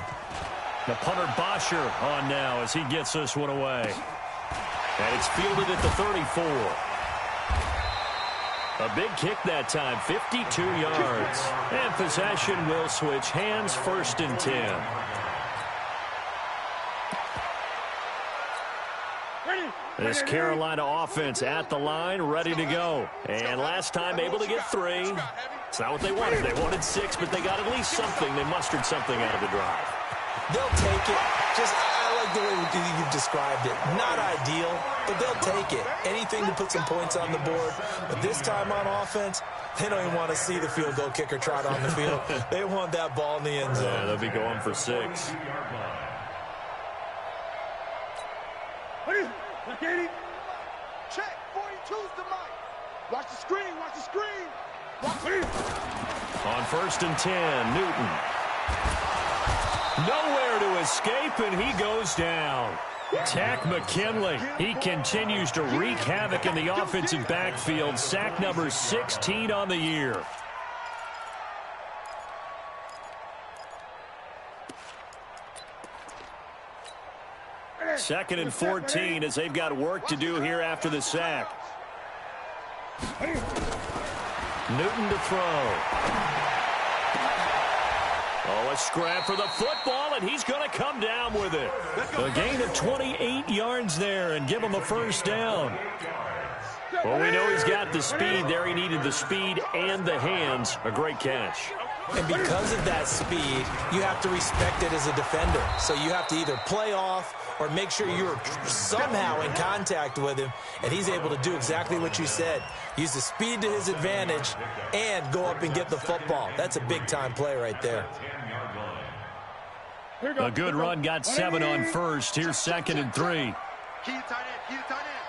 The punter Bosher on now as he gets this one away. And it's fielded at the 34. A big kick that time, 52 yards. And possession will switch hands, 1st and 10. This Carolina offense at the line, ready to go. And last time able to get 3. It's not what they wanted. They wanted 6, but they got at least something. They mustered something out of the drive. They'll take it. I like the way you've described it. Not ideal, but they'll take it. Anything to put some points on the board. But this time on offense, they don't even want to see the field goal kicker trot on the field. They want that ball in the end zone. Yeah, they'll be going for 6. Check, 42's the mic. Watch the screen, watch the screen. On 1st and 10, Newton. Nowhere to escape, and he goes down. Tack McKinley. He continues to wreak havoc in the offensive backfield. Sack number 16 on the year. Second and 14 as they've got work to do here after the sack. Newton to throw. Oh, a scrap for the football, and he's going to come down with it. A gain of 28 yards there and give him a 1st down. Well, we know he's got the speed there. He needed the speed and the hands. A great catch. And because of that speed, you have to respect it as a defender. So you have to either play off or make sure you're somehow in contact with him, and he's able to do exactly what you said. Use the speed to his advantage and go up and get the football. That's a big-time play right there. A good run, got 7 on 1st. Here's 2nd and 3. Key to tight end. Key to tight end.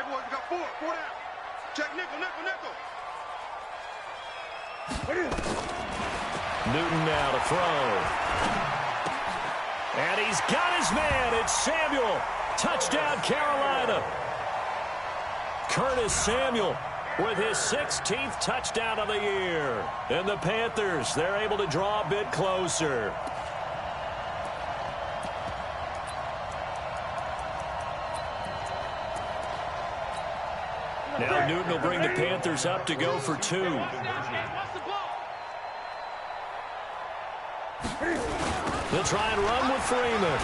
Everyone, you got 4. 4 down. Check nickel, nickel, nickel. Newton now to throw. And he's got his man. It's Samuel. Touchdown, Carolina. Curtis Samuel with his 16th touchdown of the year. And the Panthers, they're able to draw a bit closer. Now Newton will bring the Panthers up to go for 2. They'll try and run with Freeman.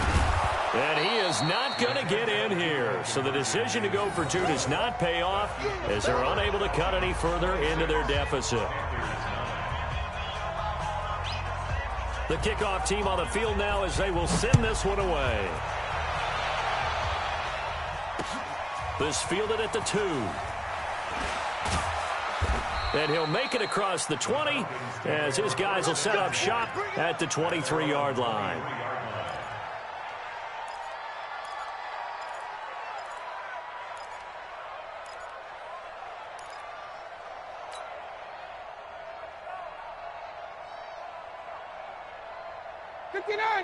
And he is not going to get in here. So the decision to go for 2 does not pay off as they're unable to cut any further into their deficit. The kickoff team on the field now as they will send this one away. This fielded at the 2. And he'll make it across the 20 as his guys will set up shop at the 23-yard line.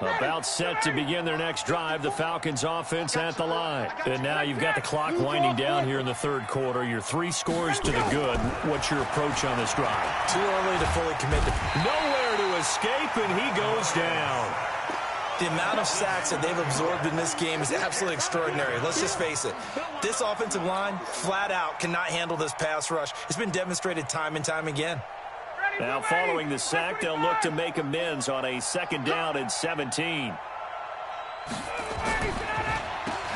About set to begin their next drive, the Falcons offense at the line. And now you've got the clock winding down here in the third quarter. You're 3 scores to the good. What's your approach on this drive? Too early to fully commit to. Nowhere to escape, and he goes down. The amount of sacks that they've absorbed in this game is absolutely extraordinary. Let's just face it. This offensive line, flat out, cannot handle this pass rush. It's been demonstrated time and time again. Now following the sack, they'll look to make amends on a 2nd down and 17.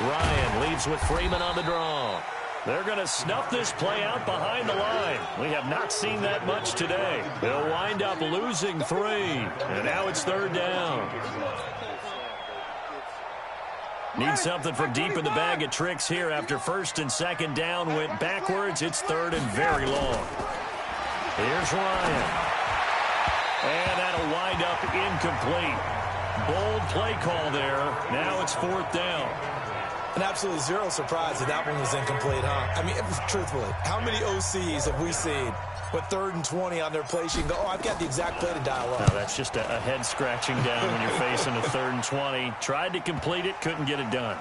Ryan leads with Freeman on the draw. They're going to snuff this play out behind the line. We have not seen that much today. They'll wind up losing 3. And now it's 3rd down. Need something from deep in the bag of tricks here after 1st and 2nd down went backwards. It's 3rd and very long. Here's Ryan. And that'll wind up incomplete. Bold play call there. Now it's 4th down. And absolutely zero surprise that one was incomplete, huh? I mean, truthfully, how many OCs have we seen with 3rd and 20 on their play sheet and go, oh, I've got the exact play to dial up? No, that's just a head scratching down when you're facing a 3rd and 20. Tried to complete it, couldn't get it done.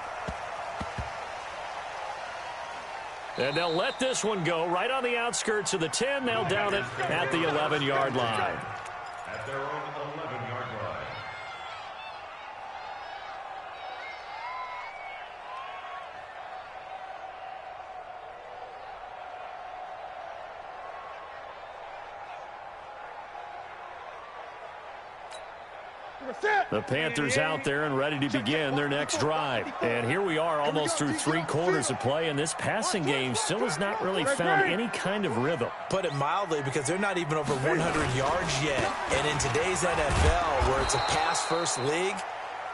And they'll let this one go right on the outskirts of the 10. They'll down it at the 11-yard line. At their own 11-yard line. The Panthers out there and ready to begin their next drive. And here we are almost through 3 quarters of play, and this passing game still has not really found any kind of rhythm. Put it mildly, because they're not even over 100 yards yet. And in today's NFL, where it's a pass-first league,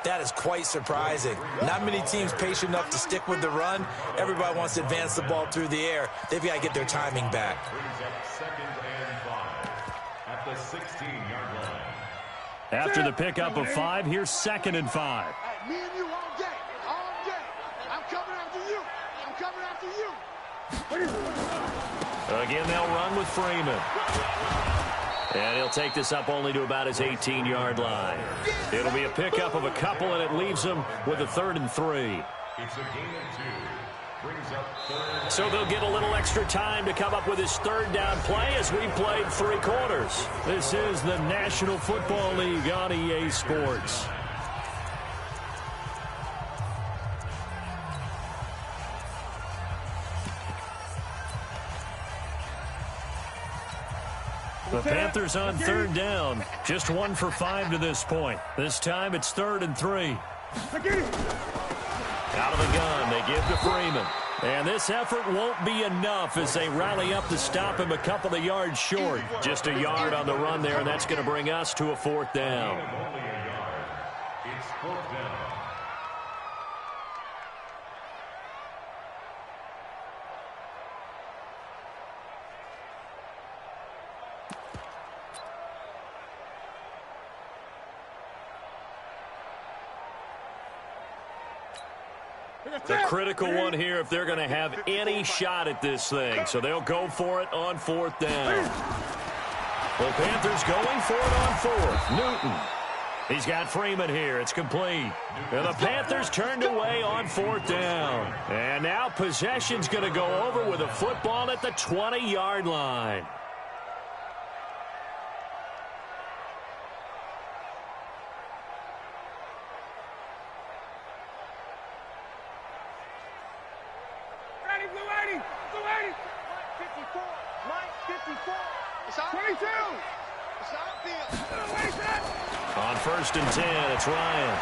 that is quite surprising. Not many teams patient enough to stick with the run. Everybody wants to advance the ball through the air. They've got to get their timing back. Brings up 2nd and 5 at the 16-yard line. After the pickup of 5, here's 2nd and 5. Hey, me and you all day. All day. I'm coming after you. I'm coming after you. Again, they'll run with Freeman. And he'll take this up only to about his 18-yard line. It'll be a pickup of a couple, and it leaves them with a 3rd and 3. It's a gain of 2. Brings up 3rd. So they'll get a little extra time to come up with his 3rd down play as we played 3 quarters. This is the National Football League on EA Sports. The Panthers on 3rd down. Just 1 for 5 to this point. This time it's 3rd and 3. Out of the gun, they give to Freeman. And this effort won't be enough as they rally up to stop him a couple of yards short. Just a yard on the run there, and that's going to bring us to a 4th down. Only a yard. It's 4th down. The critical one here if they're going to have any shot at this thing. So they'll go for it on 4th down. The Panthers going for it on 4th. Newton. He's got Freeman here. It's complete. And the Panthers turned away on 4th down. And now possession's going to go over with a football at the 20-yard line. On 1st and 10, it's Ryan.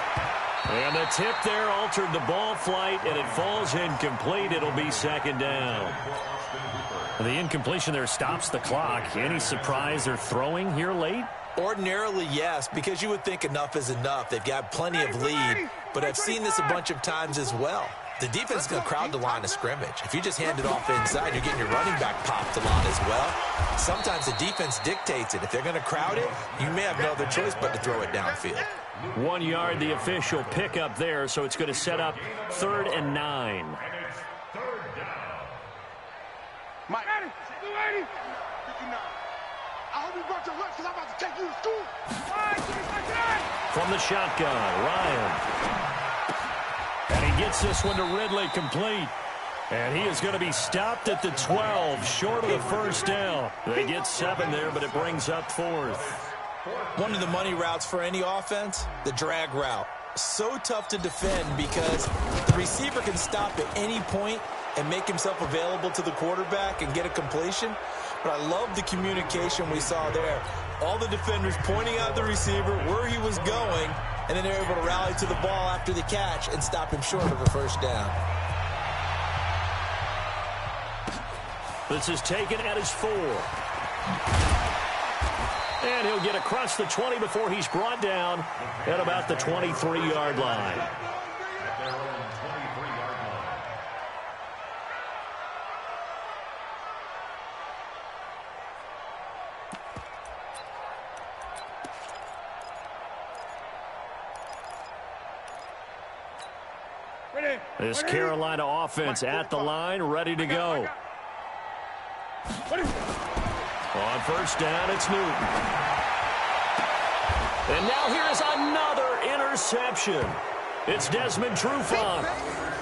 And the tip there altered the ball flight, and it falls incomplete. It'll be 2nd down. The incompletion there stops the clock. Any surprise they're throwing here late? Ordinarily, yes, because you would think enough is enough. They've got plenty of lead, but I've seen this a bunch of times as well. The defense is going to crowd the line of scrimmage. If you just hand it off inside, you're getting your running back popped a lot as well. Sometimes the defense dictates it. If they're going to crowd it, you may have no other choice but to throw it downfield. 1 yard, the official pickup there, so it's going to set up 3rd and 9. Mike. I hope you brought your lunch because I'm about to take you to school. From the shotgun, Ryan. And he gets this one to Ridley complete. And he is going to be stopped at the 12, short of the 1st down. They get 7 there, but it brings up 4th. One of the money routes for any offense, the drag route. So tough to defend because the receiver can stop at any point and make himself available to the quarterback and get a completion. But I love the communication we saw there. All the defenders pointing out the receiver, where he was going, and then they're able to rally to the ball after the catch and stop him short of a 1st down. This is taken at his 4. And he'll get across the 20 before he's brought down at about the 23-yard line. This Carolina offense at the line, ready to go. On 1st down, it's Newton. And now here's another interception. It's Desmond Trufant.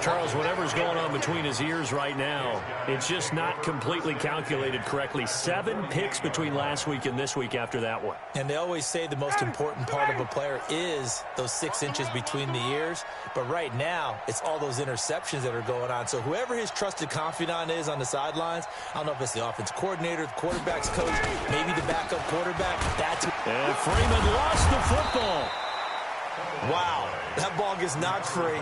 Charles, whatever's going on between his ears right now, it's just not completely calculated correctly. 7 picks between last week and this week after that one. And they always say the most important part of a player is those 6 inches between the ears. But right now, it's all those interceptions that are going on. So whoever his trusted confidant is on the sidelines, I don't know if it's the offensive coordinator, the quarterback's coach, maybe the backup quarterback. That's who. And Freeman lost the football. Wow, that ball gets knocked free,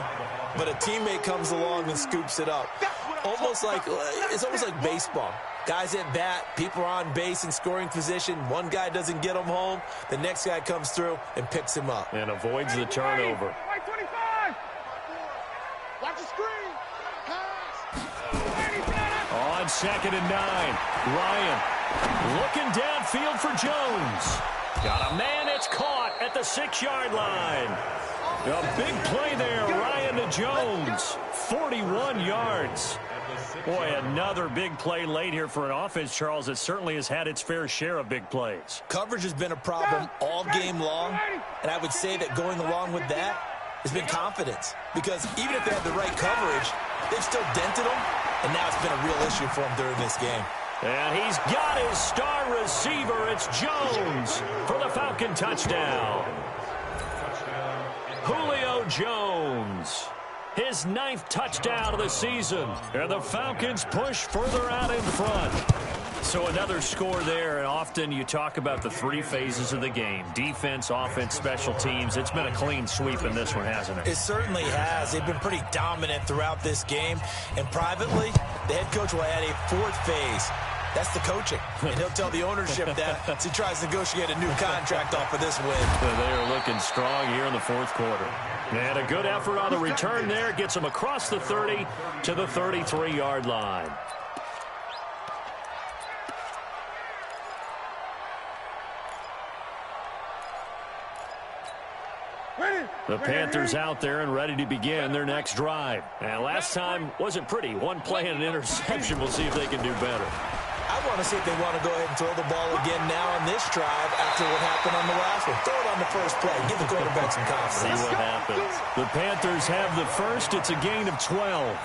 but a teammate comes along and scoops it up. It's almost like baseball. Guys at bat, people are on base in scoring position. One guy doesn't get him home. The next guy comes through and picks him up. And avoids the turnover. Watch the screen. On 2nd and 9, Ryan looking downfield for Jones. Got a man, it's caught at the 6-yard line. A big play there, Ryan to Jones. 41 yards. Boy, another big play late here for an offense, Charles, that certainly has had its fair share of big plays. Coverage has been a problem all game long, and I would say that going along with that has been confidence. Because even if they had the right coverage, they've still dented them, and now it's been a real issue for them during this game. And he's got his star receiver. It's Jones for the Falcon touchdown. Julio Jones, his 9th touchdown of the season. And the Falcons push further out in front. So another score there, and often you talk about the 3 phases of the game. Defense, offense, special teams. It's been a clean sweep in this one, hasn't it? It certainly has. They've been pretty dominant throughout this game. And privately, the head coach will add a 4th phase. That's the coaching. And he'll tell the ownership that as he tries to negotiate a new contract off of this win. They are looking strong here in the 4th quarter. And a good effort on the return there. Gets him across the 30 to the 33-yard line. The Panthers out there and ready to begin their next drive. And last time wasn't pretty. One play and an interception. We'll see if they can do better. I want to see if they want to go ahead and throw the ball again now on this drive after what happened on the last one. Throw it on the first play. Give the quarterback some confidence. See what happens. The Panthers have the first. It's a gain of 12.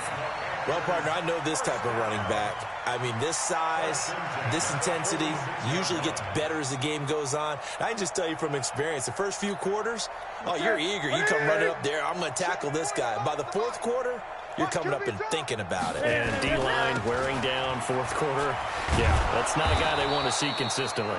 Well, partner, I know this type of running back. I mean, this size, this intensity usually gets better as the game goes on. I can just tell you from experience, the first few quarters, oh, you're eager. You come running up there. I'm going to tackle this guy. By the fourth quarter, you're coming up and thinking about it. And D-line wearing down fourth quarter. Yeah, that's not a guy they want to see consistently.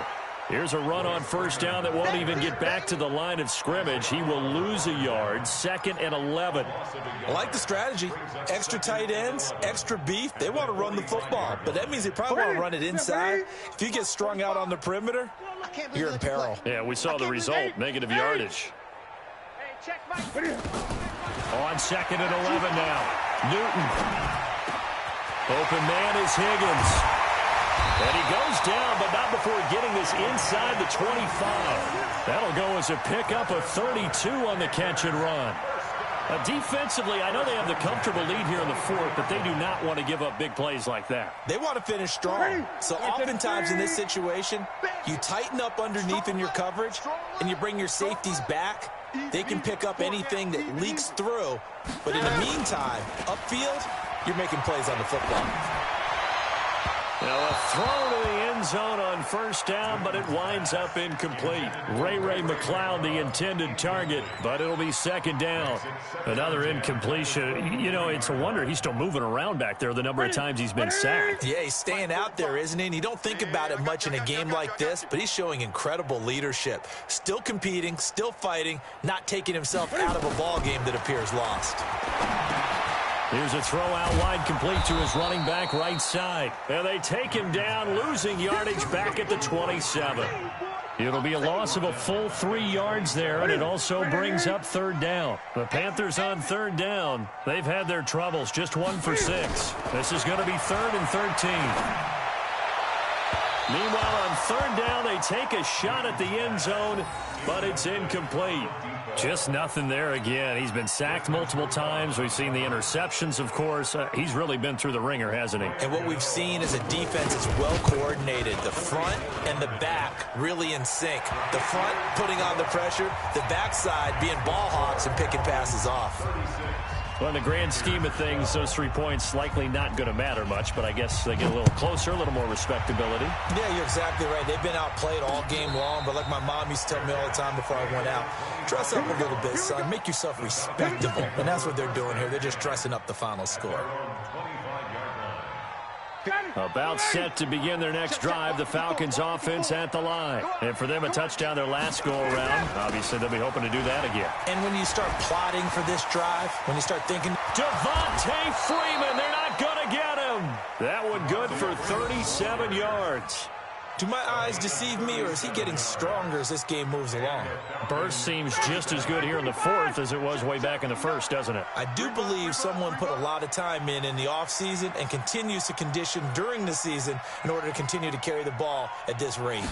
Here's a run on first down that won't even get back to the line of scrimmage. He will lose a yard, 2nd and 11. I like the strategy. Extra tight ends, extra beef. They want to run the football, but that means they probably want to run it inside. If you get strung out on the perimeter, you're in peril. Yeah, we saw the result, negative yardage. On 2nd and 11 now. Newton. Open man is Higgins. And he goes down, but not before getting this inside the 25. That'll go as a pickup of 32 on the catch and run. Defensively, I know they have the comfortable lead here in the fourth, but they do not want to give up big plays like that. They want to finish strong. So oftentimes in this situation, you tighten up underneath in your coverage, and you bring your safeties back. They can pick up anything that leaks through. But in the meantime, upfield, you're making plays on the football. Now a throw to the end zone on first down, but it winds up incomplete. Ray McLeod, the intended target, but it'll be 2nd down. Another incompletion. You know, it's a wonder he's still moving around back there the number of times he's been sacked. Yeah, he's staying out there, isn't he? And you don't think about it much in a game like this, but he's showing incredible leadership. Still competing, still fighting, not taking himself out of a ball game that appears lost. Here's a throw out wide, complete to his running back right side. And they take him down, losing yardage back at the 27. It'll be a loss of a full 3 yards there, and it also brings up 3rd down. The Panthers on 3rd down. They've had their troubles, just 1 for 6. This is going to be 3rd and 13. Meanwhile, on 3rd down, they take a shot at the end zone, but it's incomplete. Just nothing there again. He's been sacked multiple times. We've seen the interceptions, of course. He's really been through the ringer, hasn't he? And what we've seen is a defense that's well coordinated. The front and the back really in sync. The front putting on the pressure, the backside being ball hawks and picking passes off. Well, in the grand scheme of things, those 3 points likely not going to matter much, but I guess they get a little closer, a little more respectability. Yeah, you're exactly right. They've been outplayed all game long, but like my mom used to tell me all the time before I went out, dress up a little bit, son. Make yourself respectable. And that's what they're doing here. They're just dressing up the final score. About set to begin their next drive, the Falcons offense at the line. And for them, a touchdown their last go-around. Obviously, they'll be hoping to do that again. And when you start plotting for this drive, when you start thinking, Devontae Freeman, they're not going to get him. That one good for 37 yards. do my eyes deceive me, or is he getting stronger as this game moves along? Burst seems just as good here in the fourth as it was way back in the first, doesn't it? I do believe someone put a lot of time in the offseason and continues to condition during the season in order to continue to carry the ball at this rate.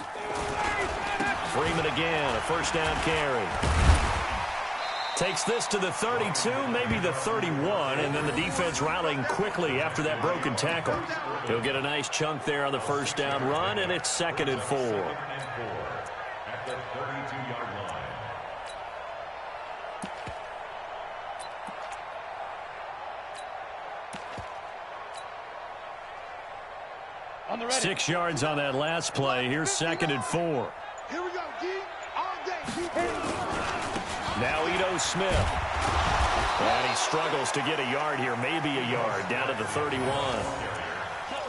Freeman again, a first down carry. Takes this to the 32, maybe the 31, and then the defense rallying quickly after that broken tackle. He'll get a nice chunk there on the first down run, and it's 2nd and 4. At the 32-yard line. On the ready. 6 yards on that last play. Here's 2nd and 4. Here we go, D. All day. Now Ito Smith. And he struggles to get a yard here, maybe a yard, down to the 31.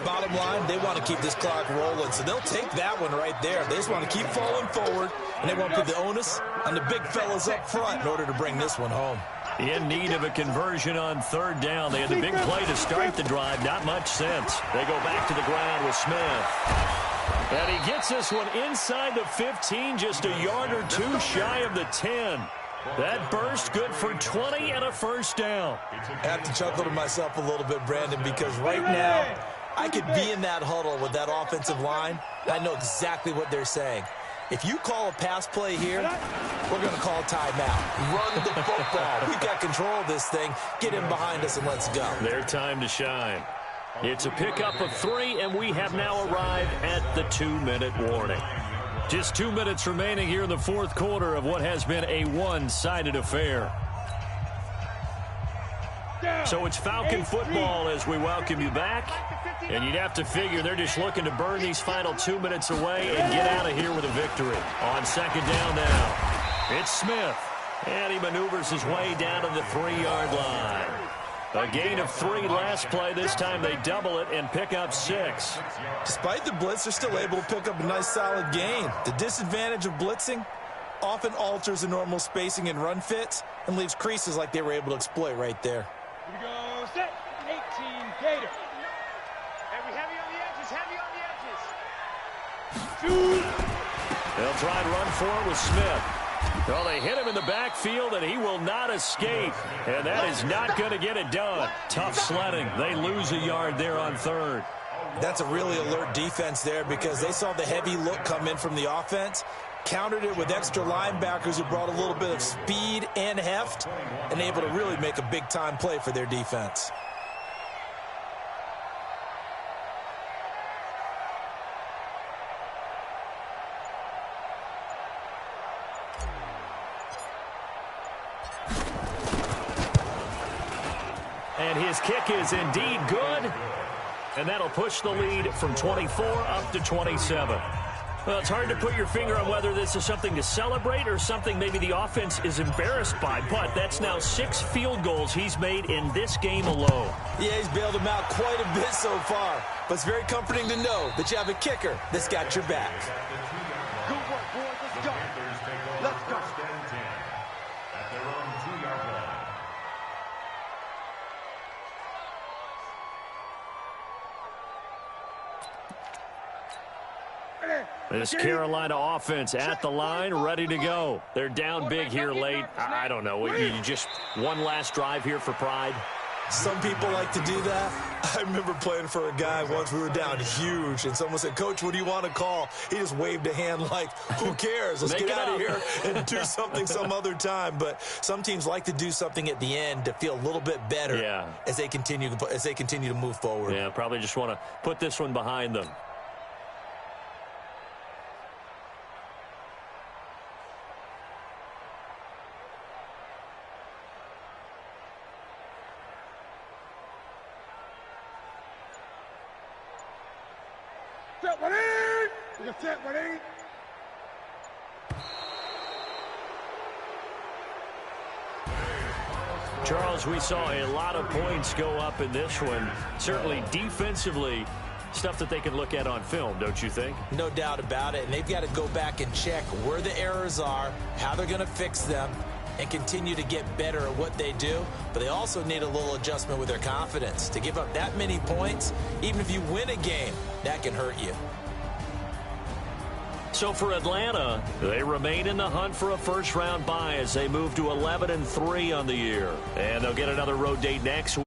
Bottom line, they want to keep this clock rolling, so they'll take that one right there. They just want to keep falling forward, and they want to put the onus on the big fellas up front in order to bring this one home. In need of a conversion on third down. They had the big play to start the drive. Not much sense. They go back to the ground with Smith. And he gets this one inside the 15, just a yard or two shy of the 10. That burst good for 20 and a first down. I have to chuckle to myself a little bit, Brandon, because right now I could be in that huddle with that offensive line. I know exactly what they're saying. If you call a pass play here, we're going to call a timeout. Run the football. We've got control of this thing. Get him behind us and let's go. Their time to shine. It's a pickup of 3, and we have now arrived at the 2-minute warning. Just 2 minutes remaining here in the fourth quarter of what has been a one-sided affair. So it's Falcon football as we welcome you back. And you'd have to figure they're just looking to burn these final 2 minutes away and get out of here with a victory. On second down now, it's Smith. And he maneuvers his way down to the 3-yard line. A gain of 3 last play. This time they double it and pick up 6. Despite the blitz, they're still able to pick up a nice solid gain. The disadvantage of blitzing often alters the normal spacing and run fits and leaves creases like they were able to exploit right there. Here we go, set, 18, Gator. Heavy on the edges, They'll try and run for it with Smith. Well, they hit him in the backfield, and he will not escape. And that is not going to get it done. Tough sledding. They lose a yard there on third. That's a really alert defense there because they saw the heavy look come in from the offense, countered it with extra linebackers who brought a little bit of speed and heft, and able to really make a big-time play for their defense. And his kick is indeed good. And that'll push the lead from 24 up to 27. Well, it's hard to put your finger on whether this is something to celebrate or something maybe the offense is embarrassed by. But that's now 6 field goals he's made in this game alone. Yeah, he's bailed them out quite a bit so far. But it's very comforting to know that you have a kicker that's got your back. Good work, boys. Let's go. Let's go. At their own 2-yard line. This Carolina offense at the line, ready to go. They're down big here late. I don't know. You just one last drive here for pride. Some people like to do that. I remember playing for a guy once. We were down huge, and someone said, "Coach, what do you want to call?" He just waved a hand like, who cares? Let's get out of here and do something some other time. But some teams like to do something at the end to feel a little bit better as they continue to move forward. Yeah, probably just want to put this one behind them. Charles, we saw a lot of points go up in this one. Certainly defensively, stuff that they can look at on film, don't you think? No doubt about it. And they've got to go back and check where the errors are, how they're going to fix them, and continue to get better at what they do. But they also need a little adjustment with their confidence. To give up that many points, even if you win a game, that can hurt you. So for Atlanta, they remain in the hunt for a first-round bye as they move to 11-3 on the year. And they'll get another road date next week.